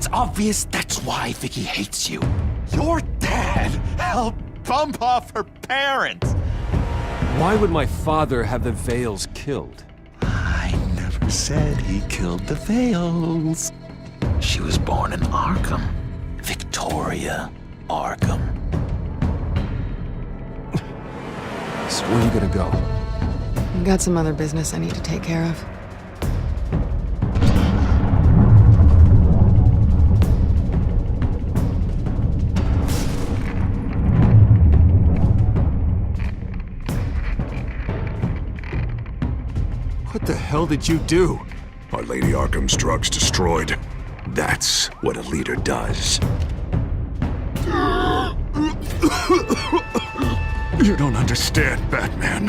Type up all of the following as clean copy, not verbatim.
It's obvious that's why Vicky hates you. Your dad helped bump off her parents. Why would my father have the Vales killed? I never said he killed the Vales. She was born in Arkham. Victoria Arkham. So where are you gonna go? I've got some other business I need to take care of. What the hell did you do? Our Lady Arkham's drugs destroyed. That's what a leader does. You don't understand, Batman.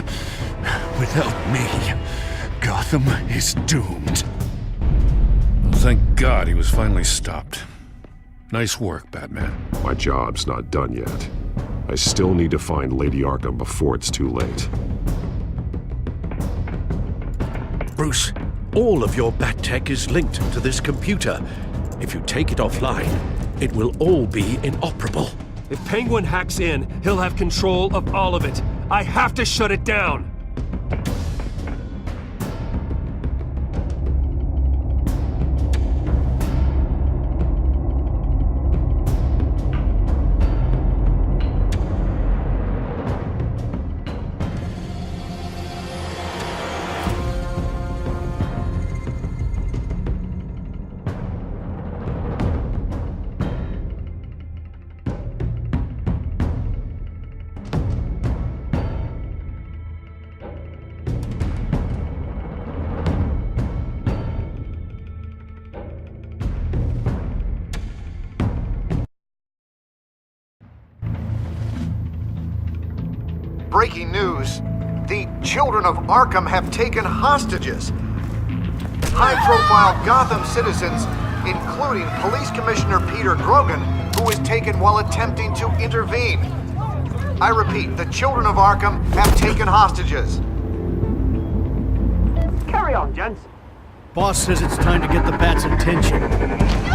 Without me, Gotham is doomed. Thank God he was finally stopped. Nice work, Batman. My job's not done yet. I still need to find Lady Arkham before it's too late. Bruce, all of your bat tech is linked to this computer. If you take it offline, it will all be inoperable. If Penguin hacks in, he'll have control of all of it. I have to shut it down! Breaking news. The children of Arkham have taken hostages. High-profile Gotham citizens, including Police Commissioner Peter Grogan, who was taken while attempting to intervene. I repeat, the children of Arkham have taken hostages. Carry on, gents. Boss says it's time to get the Bat's attention.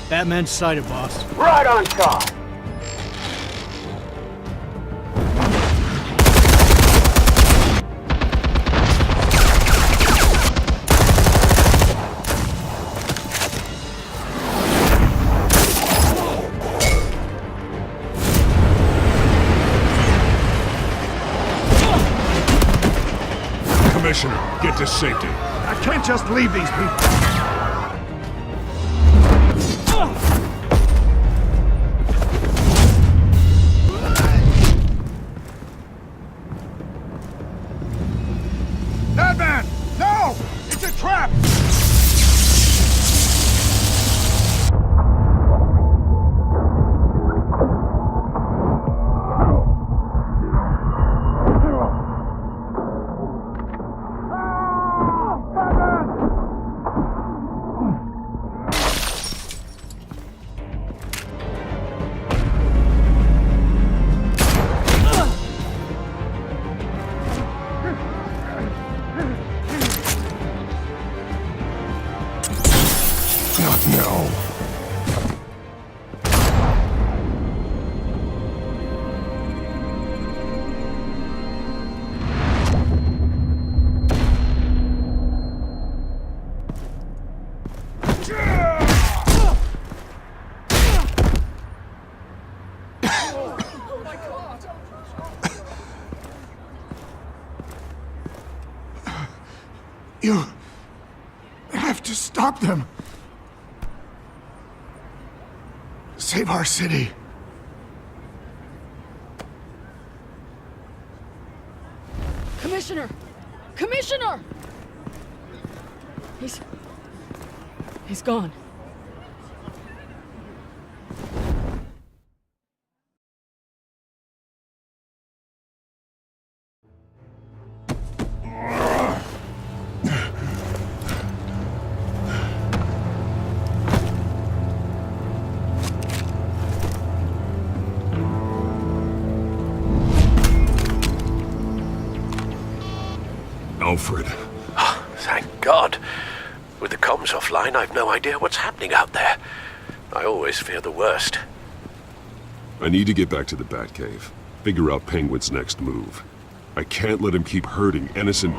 Batman's sighted, boss. Right on top. Commissioner, get to safety. I can't just leave these people. Batman! No! It's a trap! No. You have to stop them. Save our city. Commissioner! Commissioner! He's gone. Alfred. Thank God. With the comms offline, I've no idea what's happening out there. I always fear the worst. I need to get back to the Batcave. Figure out Penguin's next move. I can't let him keep hurting innocent...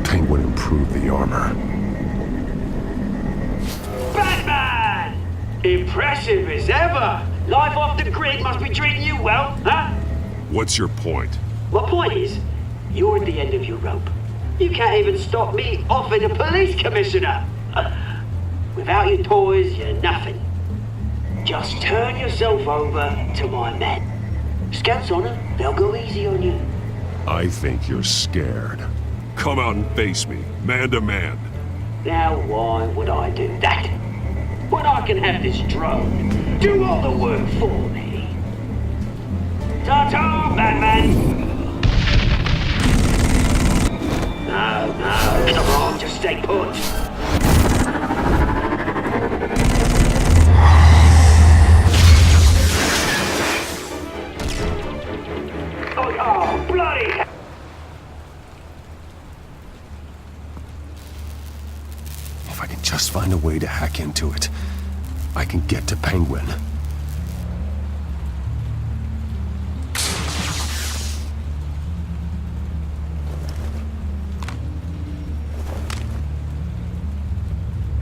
Penguin improved the armor. Batman! Impressive as ever! Life off the grid must be treating you well, huh? What's your point? My point is, you're at the end of your rope. You can't even stop me offing a police commissioner. Without your toys, you're nothing. Just turn yourself over to my men. Scouts on them, they'll go easy on you. I think you're scared. Come out and face me, man to man. Now why would I do that? When I can have this drone do all the work for me. Ta-ta, Batman! No, come on, just stay put. Oh, bloody hell! If I can just find a way to hack into it, I can get to Penguin.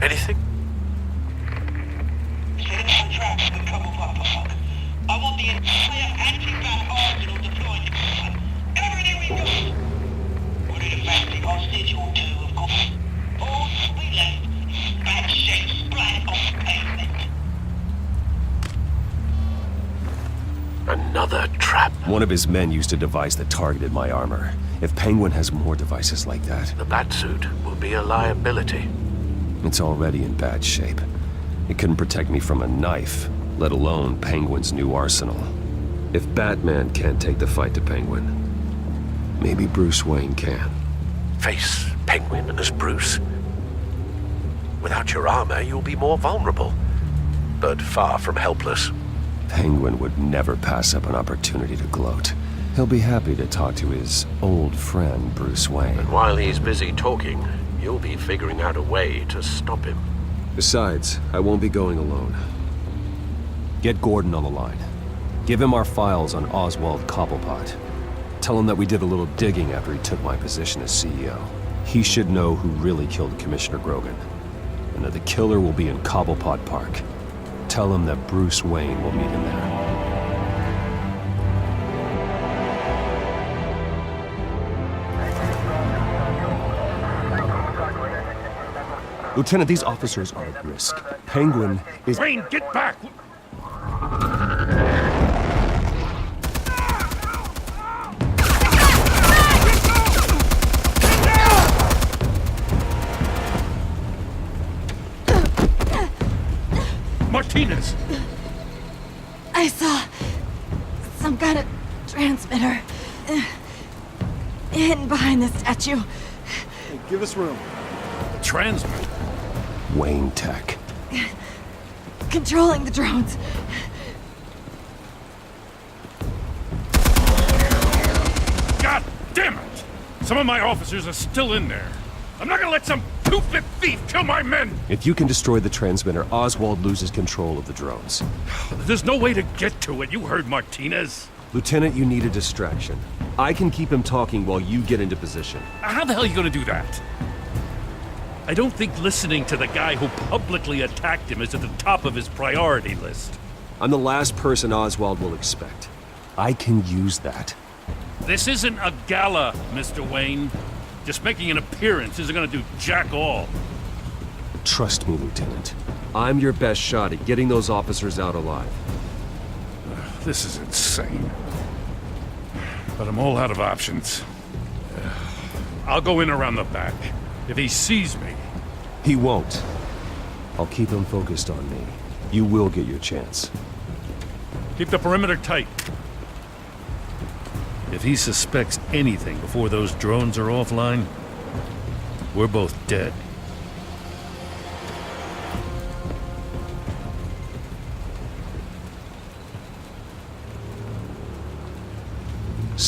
Anything? Set up traps for cover park. I want the entire anti-bat arsenal deployed. Everything we got. Put in a factory hostage or two, of course. All will be left is bad shape splat on pavement. Another trap. One of his men used a device that targeted my armor. If Penguin has more devices like that, The Batsuit will be a liability. it's already in bad shape. It couldn't protect me from a knife, let alone Penguin's new arsenal. If Batman can't take the fight to Penguin, maybe Bruce Wayne can. Face Penguin as Bruce. Without your armor, you'll be more vulnerable, but far from helpless. Penguin would never pass up an opportunity to gloat. He'll be happy to talk to his old friend, Bruce Wayne. And while he's busy talking, you'll be figuring out a way to stop him. Besides, I won't be going alone. Get Gordon on the line. Give him our files on Oswald Cobblepot. Tell him that we did a little digging after he took my position as CEO. He should know who really killed Commissioner Grogan, and that the killer will be in Cobblepot Park. Tell him that Bruce Wayne will meet him there. Lieutenant, these officers are at risk. Penguin is... Wayne, get back! Martinez! I saw some kind of transmitter hidden behind the statue. Hey, give us room. Transmit. Wayne Tech. Controlling the drones. God damn it! Some of my officers are still in there. I'm not gonna let some two-bit thief kill my men! If you can destroy the transmitter, Oswald loses control of the drones. There's no way to get to it. You heard Martinez. Lieutenant, you need a distraction. I can keep him talking while you get into position. How the hell are you gonna do that? I don't think listening to the guy who publicly attacked him is at the top of his priority list. I'm the last person Oswald will expect. I can use that. This isn't a gala, Mr. Wayne. Just making an appearance isn't gonna do jack all. Trust me, Lieutenant. I'm your best shot at getting those officers out alive. This is insane. But I'm all out of options. I'll go in around the back. If he sees me... He won't. I'll keep him focused on me. You will get your chance. Keep the perimeter tight. If he suspects anything before those drones are offline, we're both dead.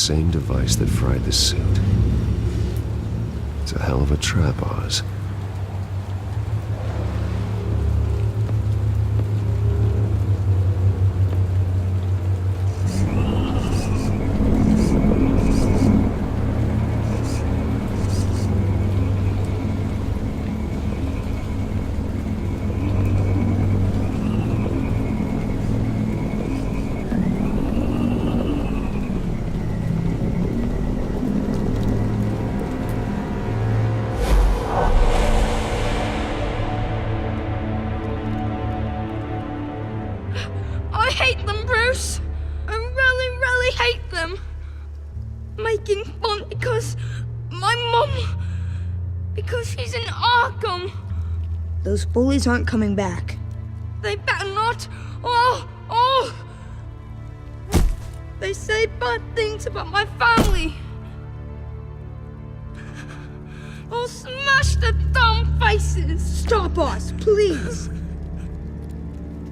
same device that fried the suit. It's a hell of a trap, Oz. I hate them, Bruce. I really, really hate them. Making fun because my mum... because she's in Arkham. Those bullies aren't coming back. They better not. They say bad things about my family. I'll smash the dumb faces. Stop us, please.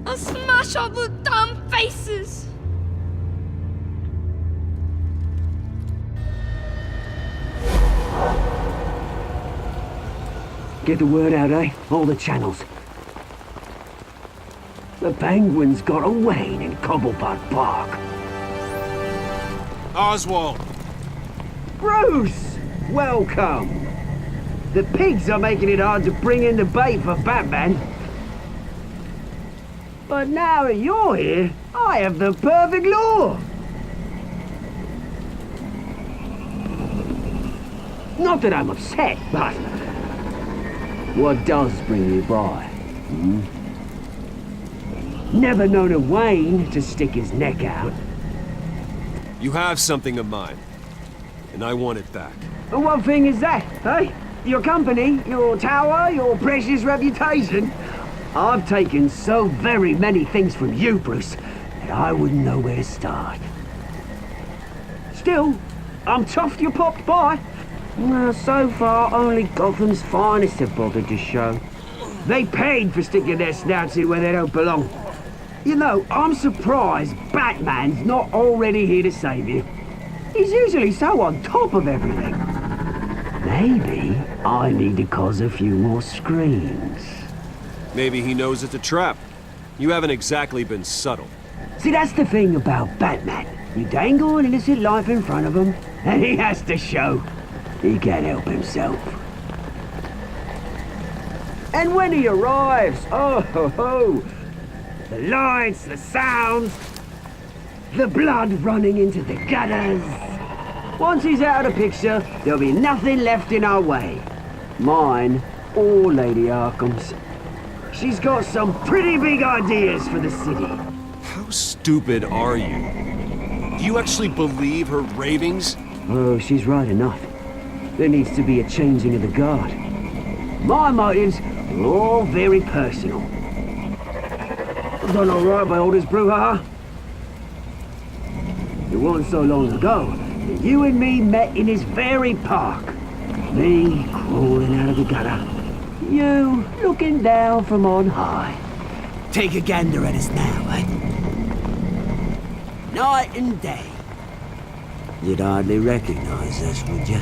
I'll smash all the damn faces! Get the word out, eh? All the channels. The Penguin's got a Wayne in Cobblepot Park. Oswald! Bruce! Welcome! The pigs are making it hard to bring in the bait for Batman. But now that you're here, I have the perfect lure! Not that I'm upset, but... what does bring you by? Never known a Wayne to stick his neck out. You have something of mine, and I want it back. And what thing is that, eh? Your company, your tower, your precious reputation? I've taken so very many things from you, Bruce, that I wouldn't know where to start. Still, I'm chuffed you popped by. Well, so far, only Gotham's finest have bothered to show. They paid for sticking their snouts in where they don't belong. You know, I'm surprised Batman's not already here to save you. He's usually so on top of everything. Maybe I need to cause a few more screams. Maybe he knows it's a trap. You haven't exactly been subtle. See, that's the thing about Batman. You dangle an innocent life in front of him, and he has to show he can't help himself. And when he arrives, oh ho ho! The lights, the sounds, the blood running into the gutters. Once he's out of the picture, there'll be nothing left in our way. Mine or Lady Arkham's. She's got some pretty big ideas for the city. How stupid are you? Do you actually believe her ravings? Oh, she's right enough. There needs to be a changing of the guard. My motives are all very personal. I've done all right by orders, brouhaha. It wasn't so long ago that you and me met in this very park. Me crawling out of the gutter. You looking down from on high. Take a gander at us now, eh? Night and day. You'd hardly recognize us, would you?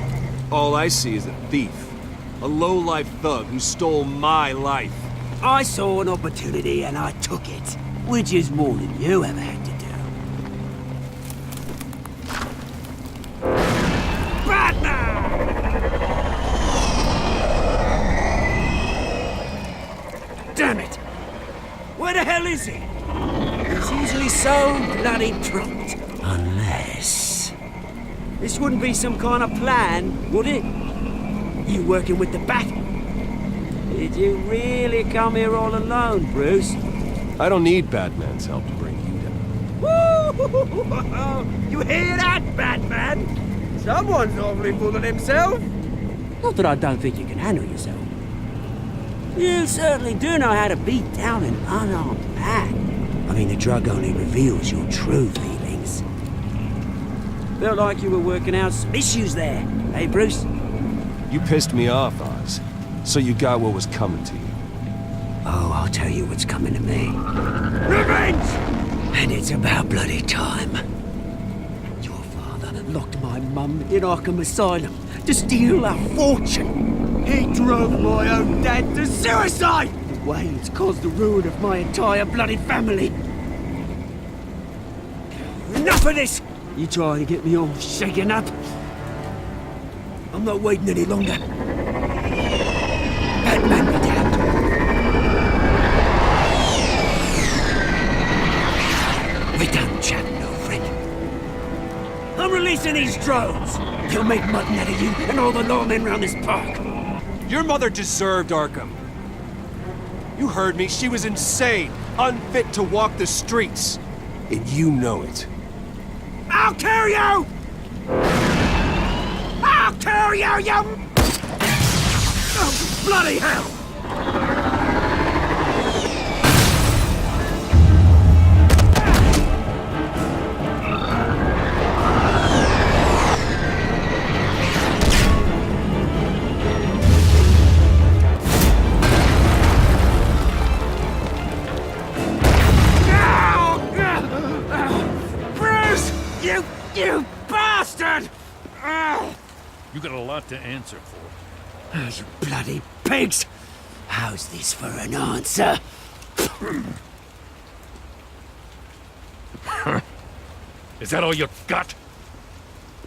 All I see is a thief. A low-life thug who stole my life. I saw an opportunity and I took it. Which is more than you ever had to do. Damn it! Where the hell is he? He's usually so bloody prompt. Unless... this wouldn't be some kind of plan, would it? You working with the Bat? Did you really come here all alone, Bruce? I don't need Batman's help to bring you down. Woo! You hear that, Batman? Someone's awfully full of himself. Not that I don't think you can handle yourself. You certainly do know how to beat down an unarmed man. I mean, the drug only reveals your true feelings. Felt like you were working out some issues there, hey, Bruce? You pissed me off, Oz. So you got what was coming to you. Oh, I'll tell you what's coming to me. Revenge! And it's about bloody time. Your father locked my mum in Arkham Asylum to steal our fortune. He drove my own dad to suicide! The way it's caused the ruin of my entire bloody family. Enough of this! You try to get me all shaken up. I'm not waiting any longer. Batman be damned. We're done chatting, old friend. I'm releasing these drones. He'll make mutton out of you and all the lawmen around this park. Your mother deserved Arkham. You heard me. She was insane, unfit to walk the streets. And you know it. I'll kill you! I'll kill you, you... Oh, bloody hell! You bastard! You got a lot to answer for. Oh, you bloody pigs! How's this for an answer? Is that all you got?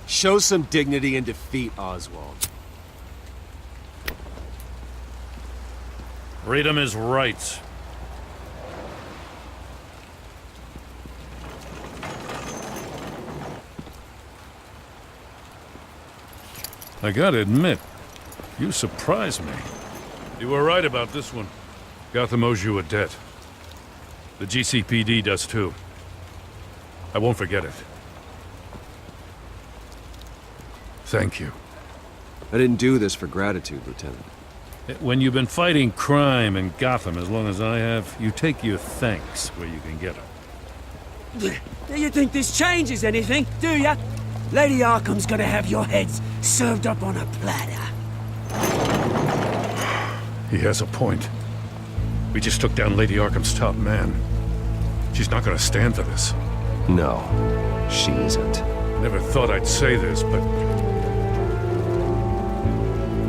Show some dignity and defeat Oswald. Read him his rights. I gotta admit, you surprised me. You were right about this one. Gotham owes you a debt. The GCPD does too. I won't forget it. Thank you. I didn't do this for gratitude, Lieutenant. When you've been fighting crime in Gotham as long as I have, you take your thanks where you can get them. Do you think this changes anything, do ya? Lady Arkham's gonna have your heads served up on a platter. He has a point. We just took down Lady Arkham's top man. She's not gonna stand for this. No, she isn't. Never thought I'd say this, but...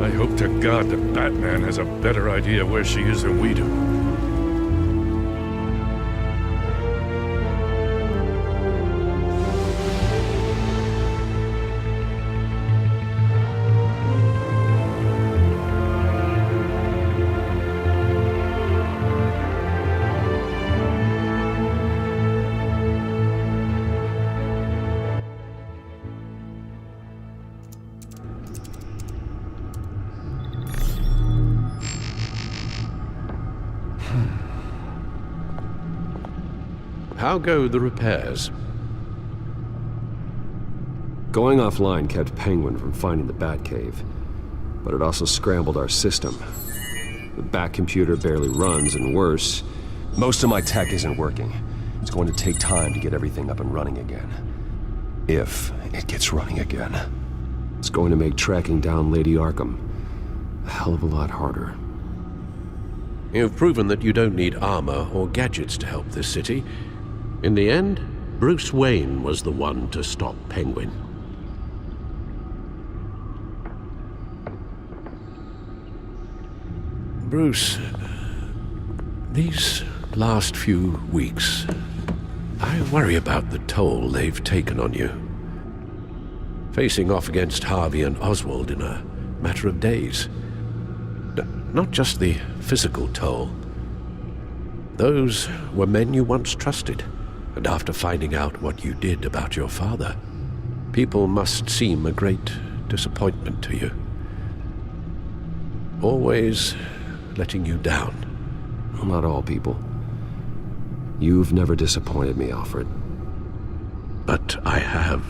I hope to God that Batman has a better idea where she is than we do. How go the repairs? Going offline kept Penguin from finding the Batcave, but it also scrambled our system. The Bat computer barely runs, and worse, most of my tech isn't working. It's going to take time to get everything up and running again. If it gets running again. It's going to make tracking down Lady Arkham a hell of a lot harder. You've proven that you don't need armor or gadgets to help this city. In the end, Bruce Wayne was the one to stop Penguin. Bruce, these last few weeks, I worry about the toll they've taken on you. Facing off against Harvey and Oswald in a matter of days. Not just the physical toll. Those were men you once trusted. And after finding out what you did about your father, people must seem a great disappointment to you. Always letting you down. Well, not all people. You've never disappointed me, Alfred. But I have.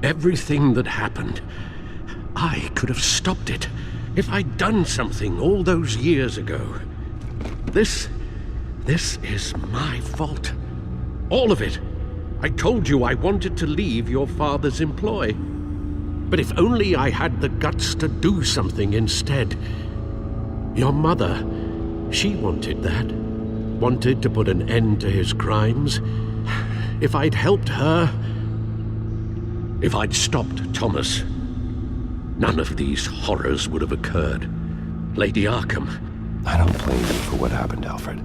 Everything that happened, I could have stopped it if I'd done something all those years ago. This is my fault. All of it. I told you I wanted to leave your father's employ. But if only I had the guts to do something instead. Your mother, she wanted that. Wanted to put an end to his crimes. If I'd helped her... If I'd stopped Thomas, none of these horrors would have occurred. Lady Arkham. I don't blame you for what happened, Alfred.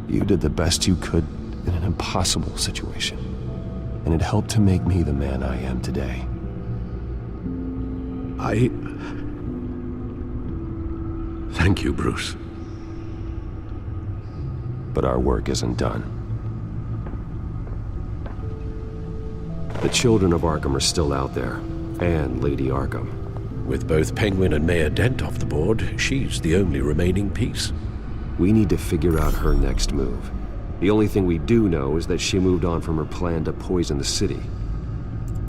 You did the best you could in an impossible situation. And it helped to make me the man I am today. Thank you, Bruce. But our work isn't done. The children of Arkham are still out there, and Lady Arkham. With both Penguin and Mayor Dent off the board, she's the only remaining piece. We need to figure out her next move. The only thing we do know is that she moved on from her plan to poison the city.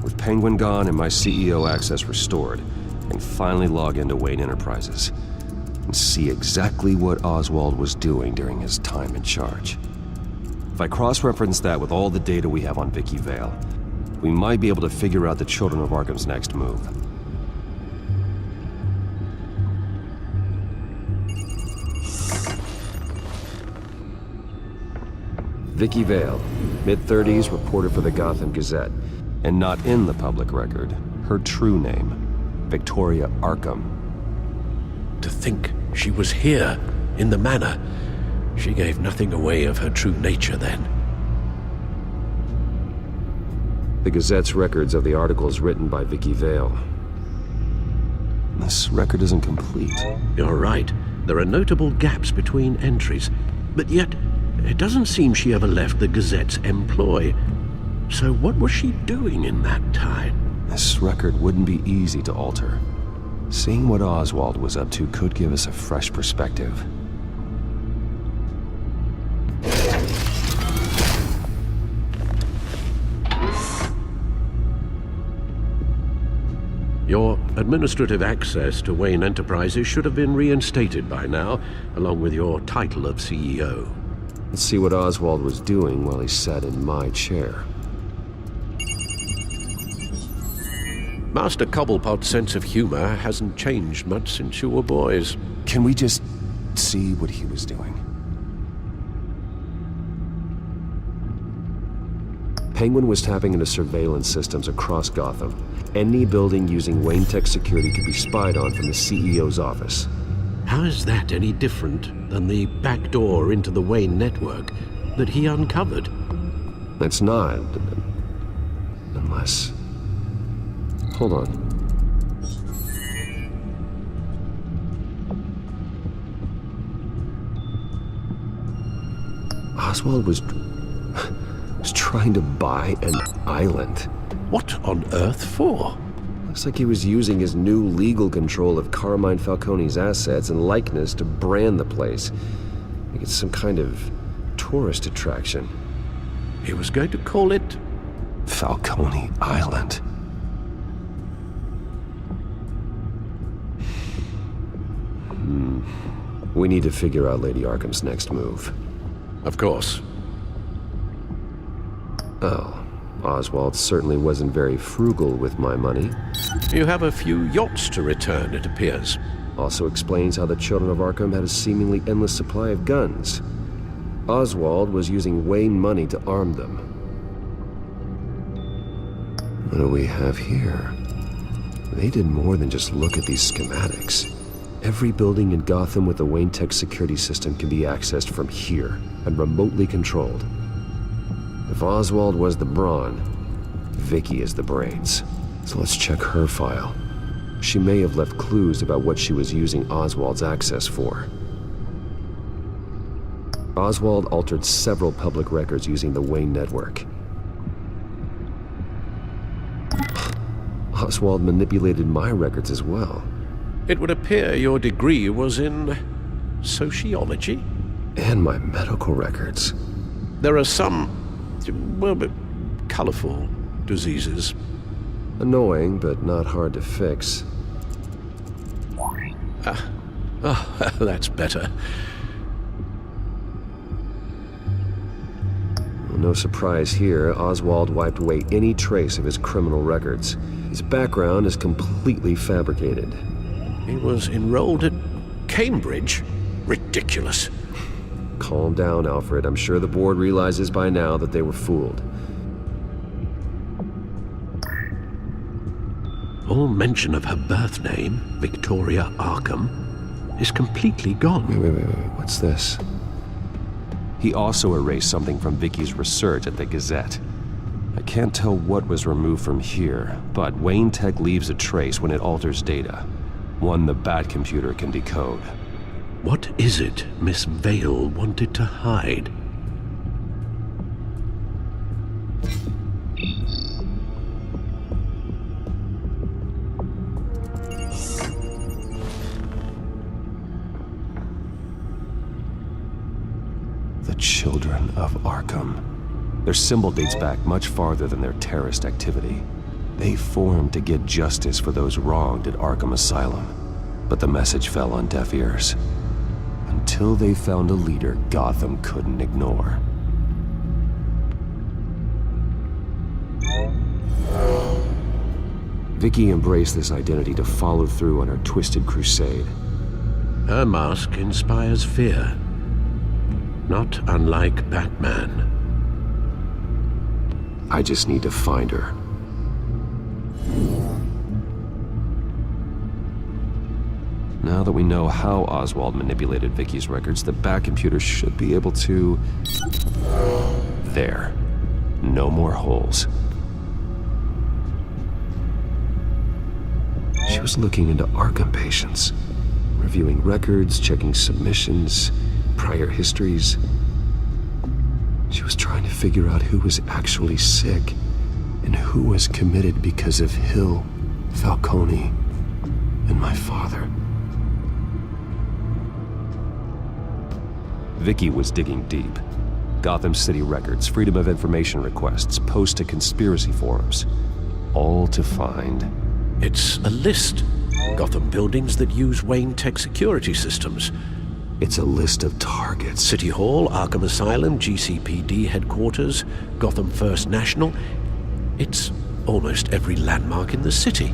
With Penguin gone and my CEO access restored, I can finally log into Wayne Enterprises and see exactly what Oswald was doing during his time in charge. If I cross-reference that with all the data we have on Vicky Vale, we might be able to figure out the Children of Arkham's next move. Vicky Vale, mid-30s, reported for the Gotham Gazette, and not in the public record, her true name, Victoria Arkham. To think she was here, in the manor. She gave nothing away of her true nature then. The Gazette's records of the articles written by Vicky Vale. This record isn't complete. You're right. There are notable gaps between entries, but yet it doesn't seem she ever left the Gazette's employ. So what was she doing in that time? This record wouldn't be easy to alter. Seeing what Oswald was up to could give us a fresh perspective. Your administrative access to Wayne Enterprises should have been reinstated by now, along with your title of CEO. Let's see what Oswald was doing while he sat in my chair. Master Cobblepot's sense of humor hasn't changed much since you were boys. Can we just see what he was doing? Penguin was tapping into surveillance systems across Gotham. Any building using Wayne Tech security could be spied on from the CEO's office. How is that any different than the back door into the Wayne network that he uncovered? It's not. Unless... Hold on. Oswald was trying to buy an island. What on earth for? Looks like he was using his new legal control of Carmine Falcone's assets and likeness to brand the place. Like it's some kind of tourist attraction. He was going to call it... Falcone Island. We need to figure out Lady Arkham's next move. Of course. Oh, Oswald certainly wasn't very frugal with my money. You have a few yachts to return, it appears. Also explains how the Children of Arkham had a seemingly endless supply of guns. Oswald was using Wayne money to arm them. What do we have here? They did more than just look at these schematics. Every building in Gotham with a Wayne Tech security system can be accessed from here and remotely controlled. If Oswald was the brawn, Vicky is the brains. So let's check her file. She may have left clues about what she was using Oswald's access for. Oswald altered several public records using the Wayne network. Oswald manipulated my records as well. It would appear your degree was in... sociology? And my medical records. There are some... well, but colorful diseases. Annoying, but not hard to fix. Oh, that's better. No surprise here, Oswald wiped away any trace of his criminal records. His background is completely fabricated. He was enrolled at Cambridge? Ridiculous. Calm down, Alfred. I'm sure the board realizes by now that they were fooled. All mention of her birth name, Victoria Arkham, is completely gone. Wait. What's this? He also erased something from Vicky's research at the Gazette. I can't tell what was removed from here, but Wayne Tech leaves a trace when it alters data. One the Bat computer can decode. What is it Miss Vale wanted to hide? The Children of Arkham. Their symbol dates back much farther than their terrorist activity. They formed to get justice for those wronged at Arkham Asylum. But the message fell on deaf ears. Until they found a leader Gotham couldn't ignore. Vicky embraced this identity to follow through on her twisted crusade. Her mask inspires fear. Not unlike Batman. I just need to find her. Now that we know how Oswald manipulated Vicky's records, the Bat computer should be able to... There. No more holes. She was looking into Arkham patients, reviewing records, checking submissions, prior histories. She was trying to figure out who was actually sick and who was committed because of Hill, Falcone, and my father. Vicky was digging deep. Gotham City records, Freedom of Information requests, posts to conspiracy forums. All to find... It's a list. Gotham buildings that use Wayne Tech security systems. It's a list of targets. City Hall, Arkham Asylum, GCPD headquarters, Gotham First National. It's almost every landmark in the city.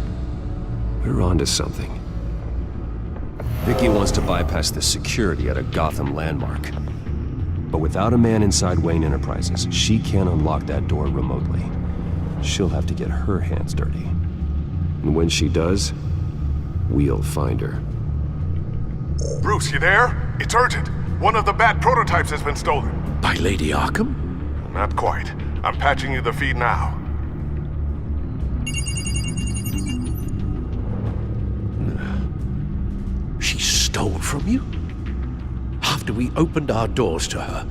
We're onto something. Vicky wants to bypass the security at a Gotham landmark. But without a man inside Wayne Enterprises, she can't unlock that door remotely. She'll have to get her hands dirty. And when she does, we'll find her. Bruce, you there? It's urgent. One of the Bat prototypes has been stolen. By Lady Arkham? Not quite. I'm patching you the feed now. She stole from you? After we opened our doors to her?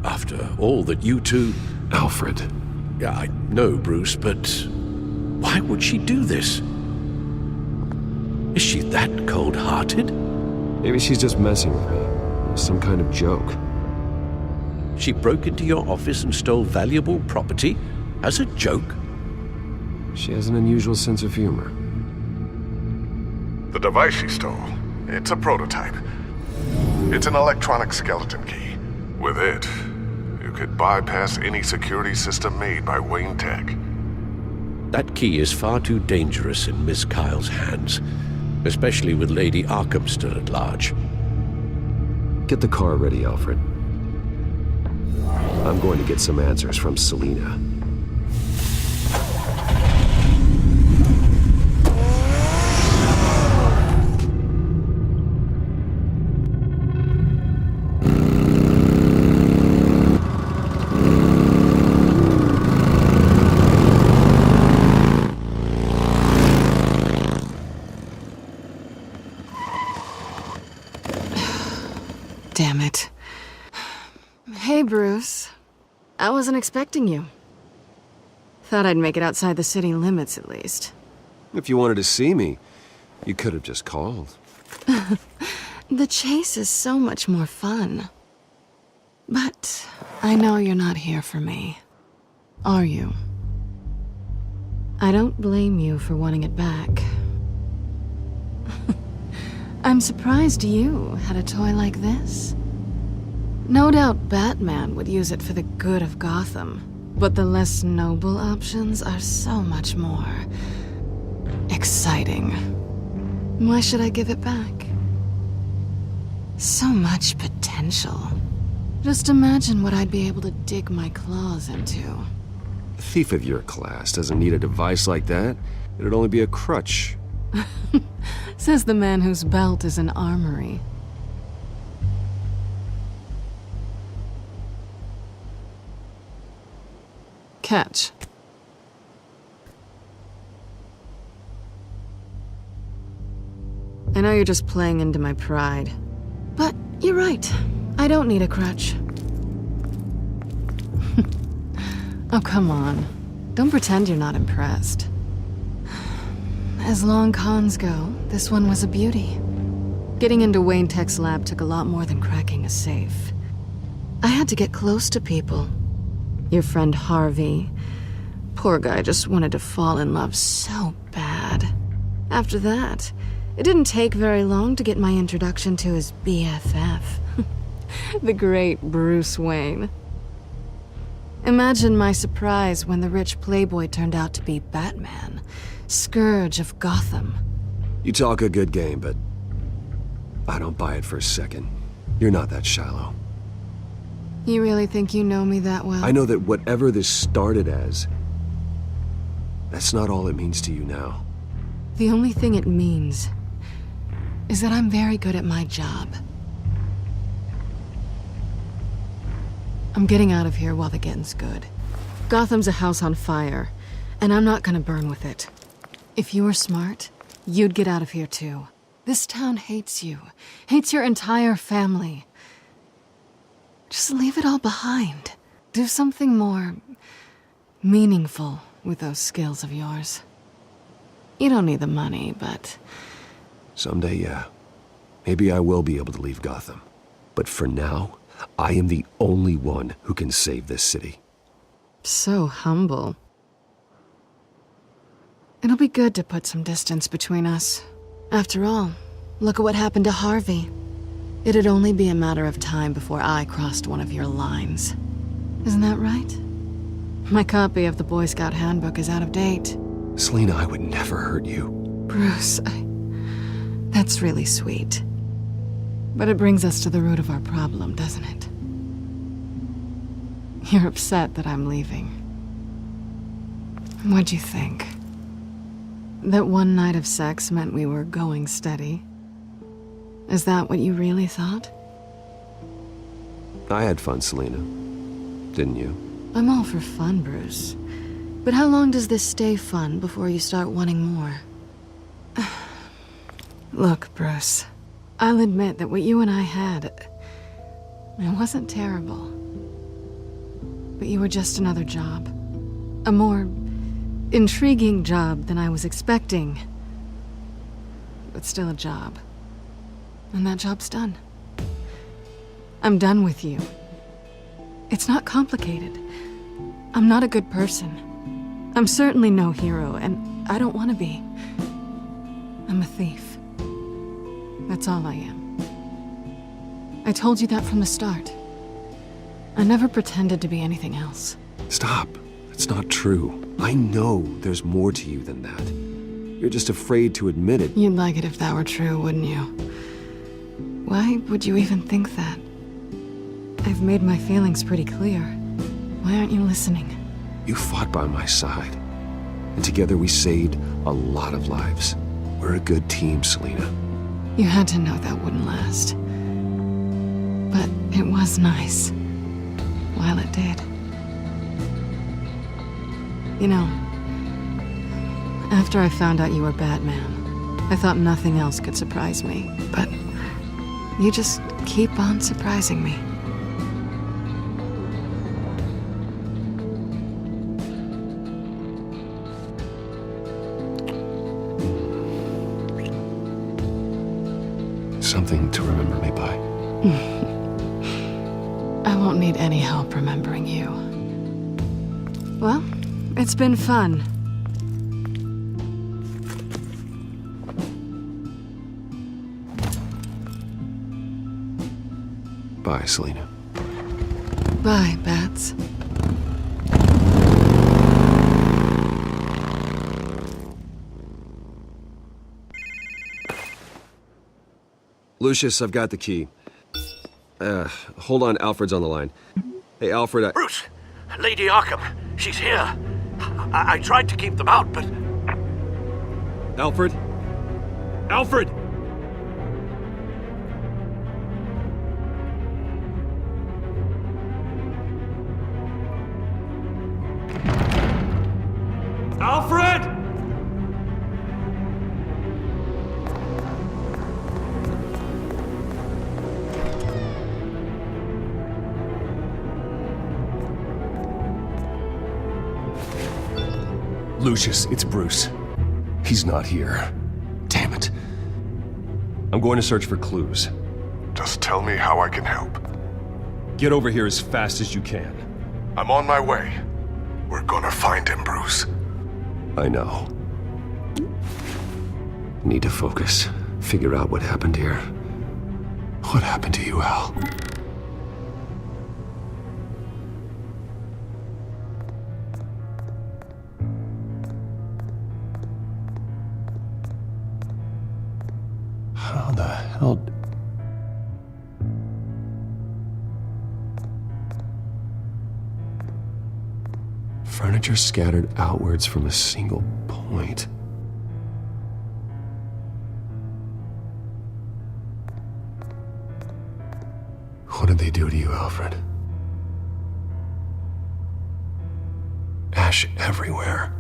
After all that you two... Alfred. Yeah, I know, Bruce, but... why would she do this? Is she that cold-hearted? Maybe she's just messing with me. Some kind of joke. She broke into your office and stole valuable property as a joke? She has an unusual sense of humor. The device she stole, it's a prototype. It's an electronic skeleton key. With it, you could bypass any security system made by Wayne Tech. That key is far too dangerous in Miss Kyle's hands, especially with Lady Arkham still at large. Get the car ready, Alfred. I'm going to get some answers from Selina. Damn it. Hey, Bruce. I wasn't expecting you. Thought I'd make it outside the city limits, at least. If you wanted to see me, you could have just called. The chase is so much more fun. But I know you're not here for me. Are you? I don't blame you for wanting it back. I'm surprised you had a toy like this. No doubt Batman would use it for the good of Gotham, but the less noble options are so much more exciting. Why should I give it back? So much potential. Just imagine what I'd be able to dig my claws into. A thief of your class doesn't need a device like that. It'd only be a crutch. Says the man whose belt is an armory. Catch. I know you're just playing into my pride. But you're right. I don't need a crutch. Oh, come on. Don't pretend you're not impressed. As long cons go, this one was a beauty. Getting into Wayne Tech's lab took a lot more than cracking a safe. I had to get close to people. Your friend Harvey. Poor guy just wanted to fall in love so bad. After that, it didn't take very long to get my introduction to his BFF. The great Bruce Wayne. Imagine my surprise when the rich playboy turned out to be Batman, Scourge of Gotham. You talk a good game, but I don't buy it for a second. You're not that shallow. You really think you know me that well? I know that whatever this started as, that's not all it means to you now. The only thing it means is that I'm very good at my job. I'm getting out of here while the getting's good. Gotham's a house on fire, and I'm not gonna burn with it. If you were smart, you'd get out of here too. This town hates you, hates your entire family. Just leave it all behind. Do something more meaningful with those skills of yours. You don't need the money, but... Someday, yeah. Maybe I will be able to leave Gotham. But for now, I am the only one who can save this city. So humble. It'll be good to put some distance between us. After all, look at what happened to Harvey. It'd only be a matter of time before I crossed one of your lines. Isn't that right? My copy of the Boy Scout Handbook is out of date. Selina, I would never hurt you. Bruce, that's really sweet. But it brings us to the root of our problem, doesn't it? You're upset that I'm leaving. What'd you think? That one night of sex meant we were going steady? Is that what you really thought? I had fun, Selina. Didn't you? I'm all for fun, Bruce. But how long does this stay fun before you start wanting more? Look, Bruce. I'll admit that what you and I had, it wasn't terrible. But you were just another job. A more intriguing job than I was expecting. But still a job. And that job's done. I'm done with you. It's not complicated. I'm not a good person. I'm certainly no hero, and I don't want to be. I'm a thief. That's all I am. I told you that from the start. I never pretended to be anything else. Stop. That's not true. I know there's more to you than that. You're just afraid to admit it. You'd like it if that were true, wouldn't you? Why would you even think that? I've made my feelings pretty clear. Why aren't you listening? You fought by my side. And together we saved a lot of lives. We're a good team, Selina. You had to know that wouldn't last. But it was nice. While it did. You know, after I found out you were Batman, I thought nothing else could surprise me. But you just keep on surprising me. Something to remember me by. I won't need any help remembering you. Well, it's been fun. Bye, Selina. Bye, Bats. Lucius, I've got the key. Hold on, Alfred's on the line. Hey, Alfred, Bruce! Lady Arkham, she's here. I tried to keep them out, but... Alfred? Alfred! Alfred! Lucius, it's Bruce. He's not here. Damn it. I'm going to search for clues. Just tell me how I can help. Get over here as fast as you can. I'm on my way. We're gonna find him, Bruce. I know. Need to focus. Figure out what happened here. What happened to you, Al? How the hell... Furniture scattered outwards from a single point. What did they do to you, Alfred? Ash everywhere.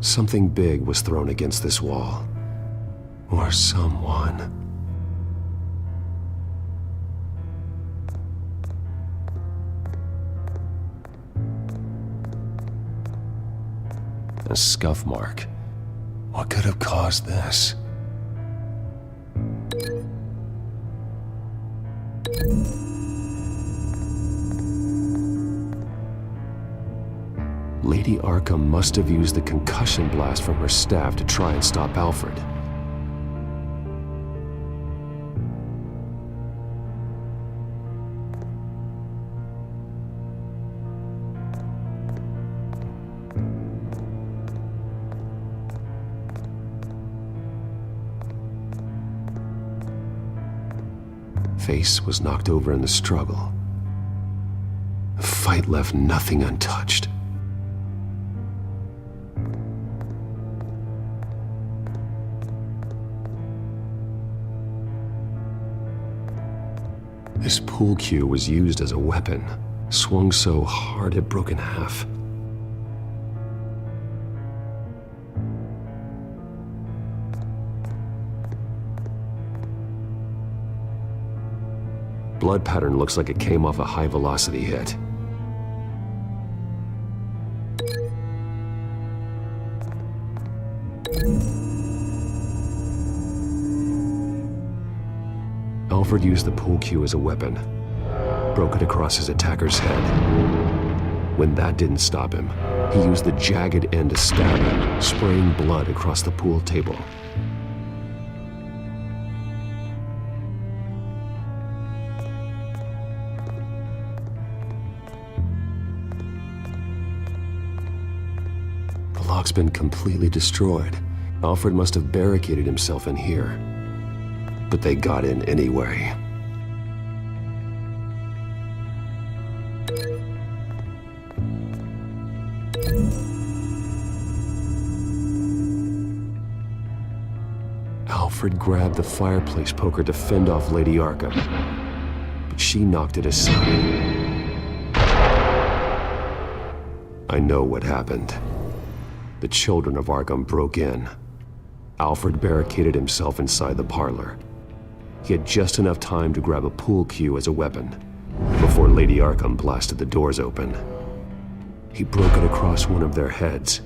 Something big was thrown against this wall. Or someone. A scuff mark. What could have caused this? Lady Arkham must have used the concussion blast from her staff to try and stop Alfred. Face was knocked over in the struggle. The fight left nothing untouched. This pool cue was used as a weapon, swung so hard it broke in half. Blood pattern looks like it came off a high-velocity hit. Alfred used the pool cue as a weapon, broke it across his attacker's head. When that didn't stop him, he used the jagged end to stab him, spraying blood across the pool table. The lock's been completely destroyed. Alfred must have barricaded himself in here. But they got in anyway. Alfred grabbed the fireplace poker to fend off Lady Arkham, but she knocked it aside. I know what happened. The children of Arkham broke in. Alfred barricaded himself inside the parlor. He had just enough time to grab a pool cue as a weapon before Lady Arkham blasted the doors open. He broke it across one of their heads,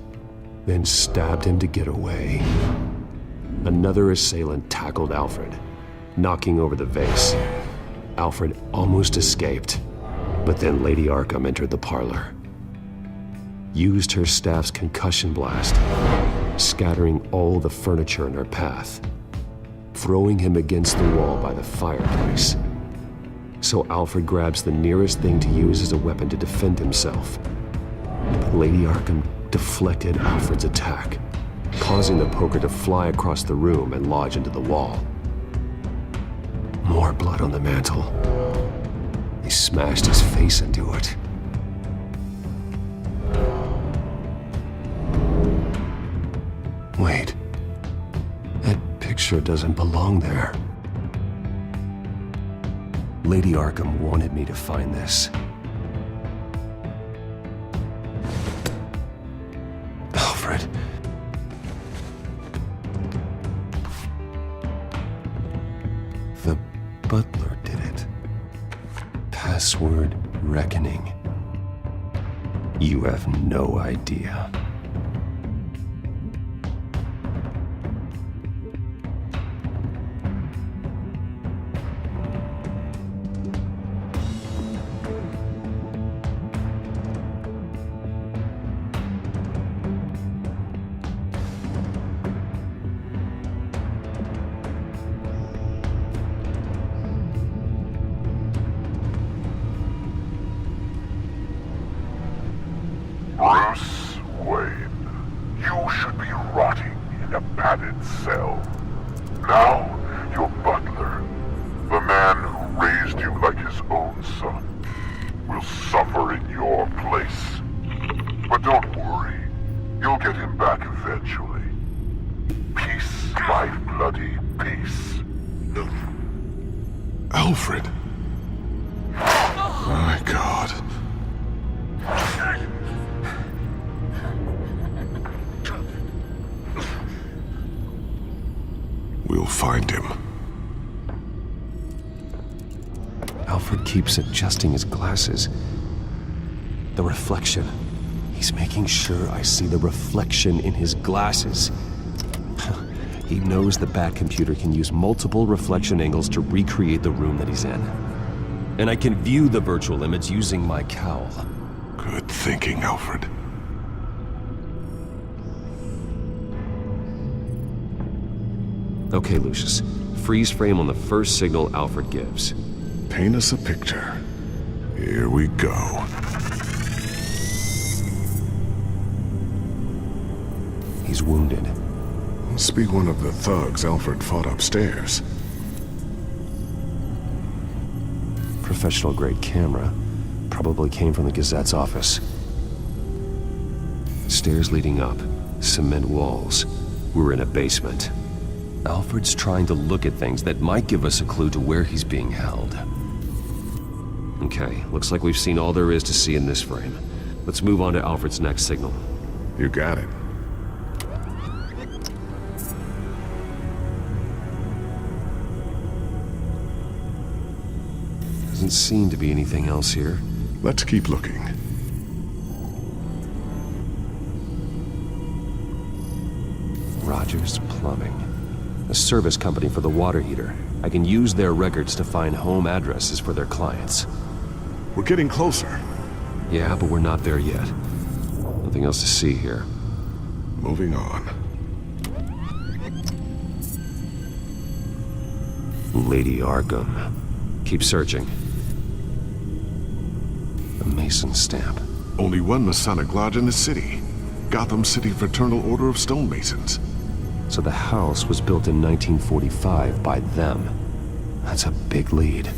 then stabbed him to get away. Another assailant tackled Alfred, knocking over the vase. Alfred almost escaped, but then Lady Arkham entered the parlor. Used her staff's concussion blast, scattering all the furniture in her path, throwing him against the wall by the fireplace. So Alfred grabs the nearest thing to use as a weapon to defend himself. But Lady Arkham deflected Alfred's attack, causing the poker to fly across the room and lodge into the wall. More blood on the mantel. They smashed his face into it. Wait. That picture doesn't belong there. Lady Arkham wanted me to find this. Alfred. The butler did it. Password reckoning. You have no idea. Bruce Wayne, you should be rotting in a padded cell. Now, your butler, the man who raised you like his own son, will suffer in your place. But don't worry, you'll get him back eventually. Peace, my bloody peace. Alfred. My God. We'll find him. Alfred keeps adjusting his glasses. The reflection. He's making sure I see the reflection in his glasses. He knows the Batcomputer can use multiple reflection angles to recreate the room that he's in. And I can view the virtual image using my cowl. Good thinking, Alfred. Okay, Lucius. Freeze frame on the first signal Alfred gives. Paint us a picture. Here we go. He's wounded. Must be one of the thugs Alfred fought upstairs. Professional-grade camera. Probably came from the Gazette's office. Stairs leading up. Cement walls. We're in a basement. Alfred's trying to look at things that might give us a clue to where he's being held. Okay, looks like we've seen all there is to see in this frame. Let's move on to Alfred's next signal. You got it. Doesn't seem to be anything else here. Let's keep looking. Rogers Plumbing. A service company for the water heater. I can use their records to find home addresses for their clients. We're getting closer. Yeah, but we're not there yet. Nothing else to see here. Moving on. Lady Arkham. Keep searching. A Mason stamp. Only one Masonic lodge in the city. Gotham City Fraternal Order of Stonemasons. So the house was built in 1945 by them. That's a big lead.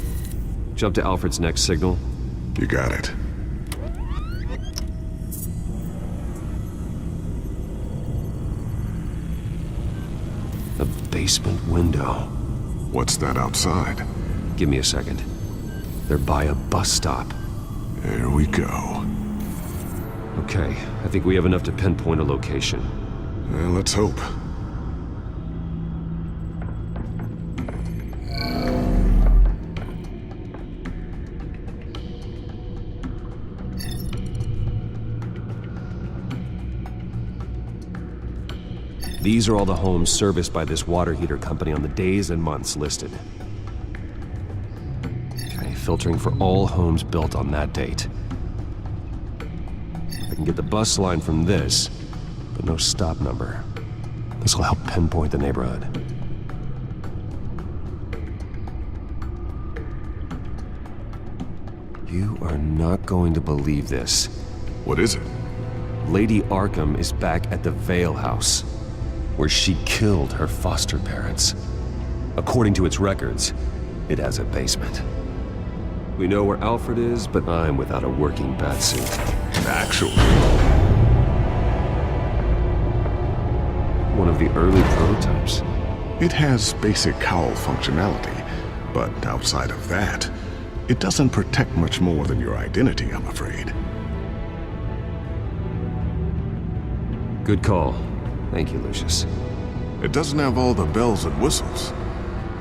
Jump to Alfred's next signal. You got it. The basement window. What's that outside? Give me a second. They're by a bus stop. There we go. Okay, I think we have enough to pinpoint a location. Well, let's hope. These are all the homes serviced by this water heater company on the days and months listed. Okay, filtering for all homes built on that date. I can get the bus line from this, but no stop number. This will help pinpoint the neighborhood. You are not going to believe this. What is it? Lady Arkham is back at the Vale House, where she killed her foster parents. According to its records, it has a basement. We know where Alfred is, but I'm without a working batsuit. Actually. One of the early prototypes? It has basic cowl functionality, but outside of that, it doesn't protect much more than your identity, I'm afraid. Good call. Thank you, Lucius. It doesn't have all the bells and whistles,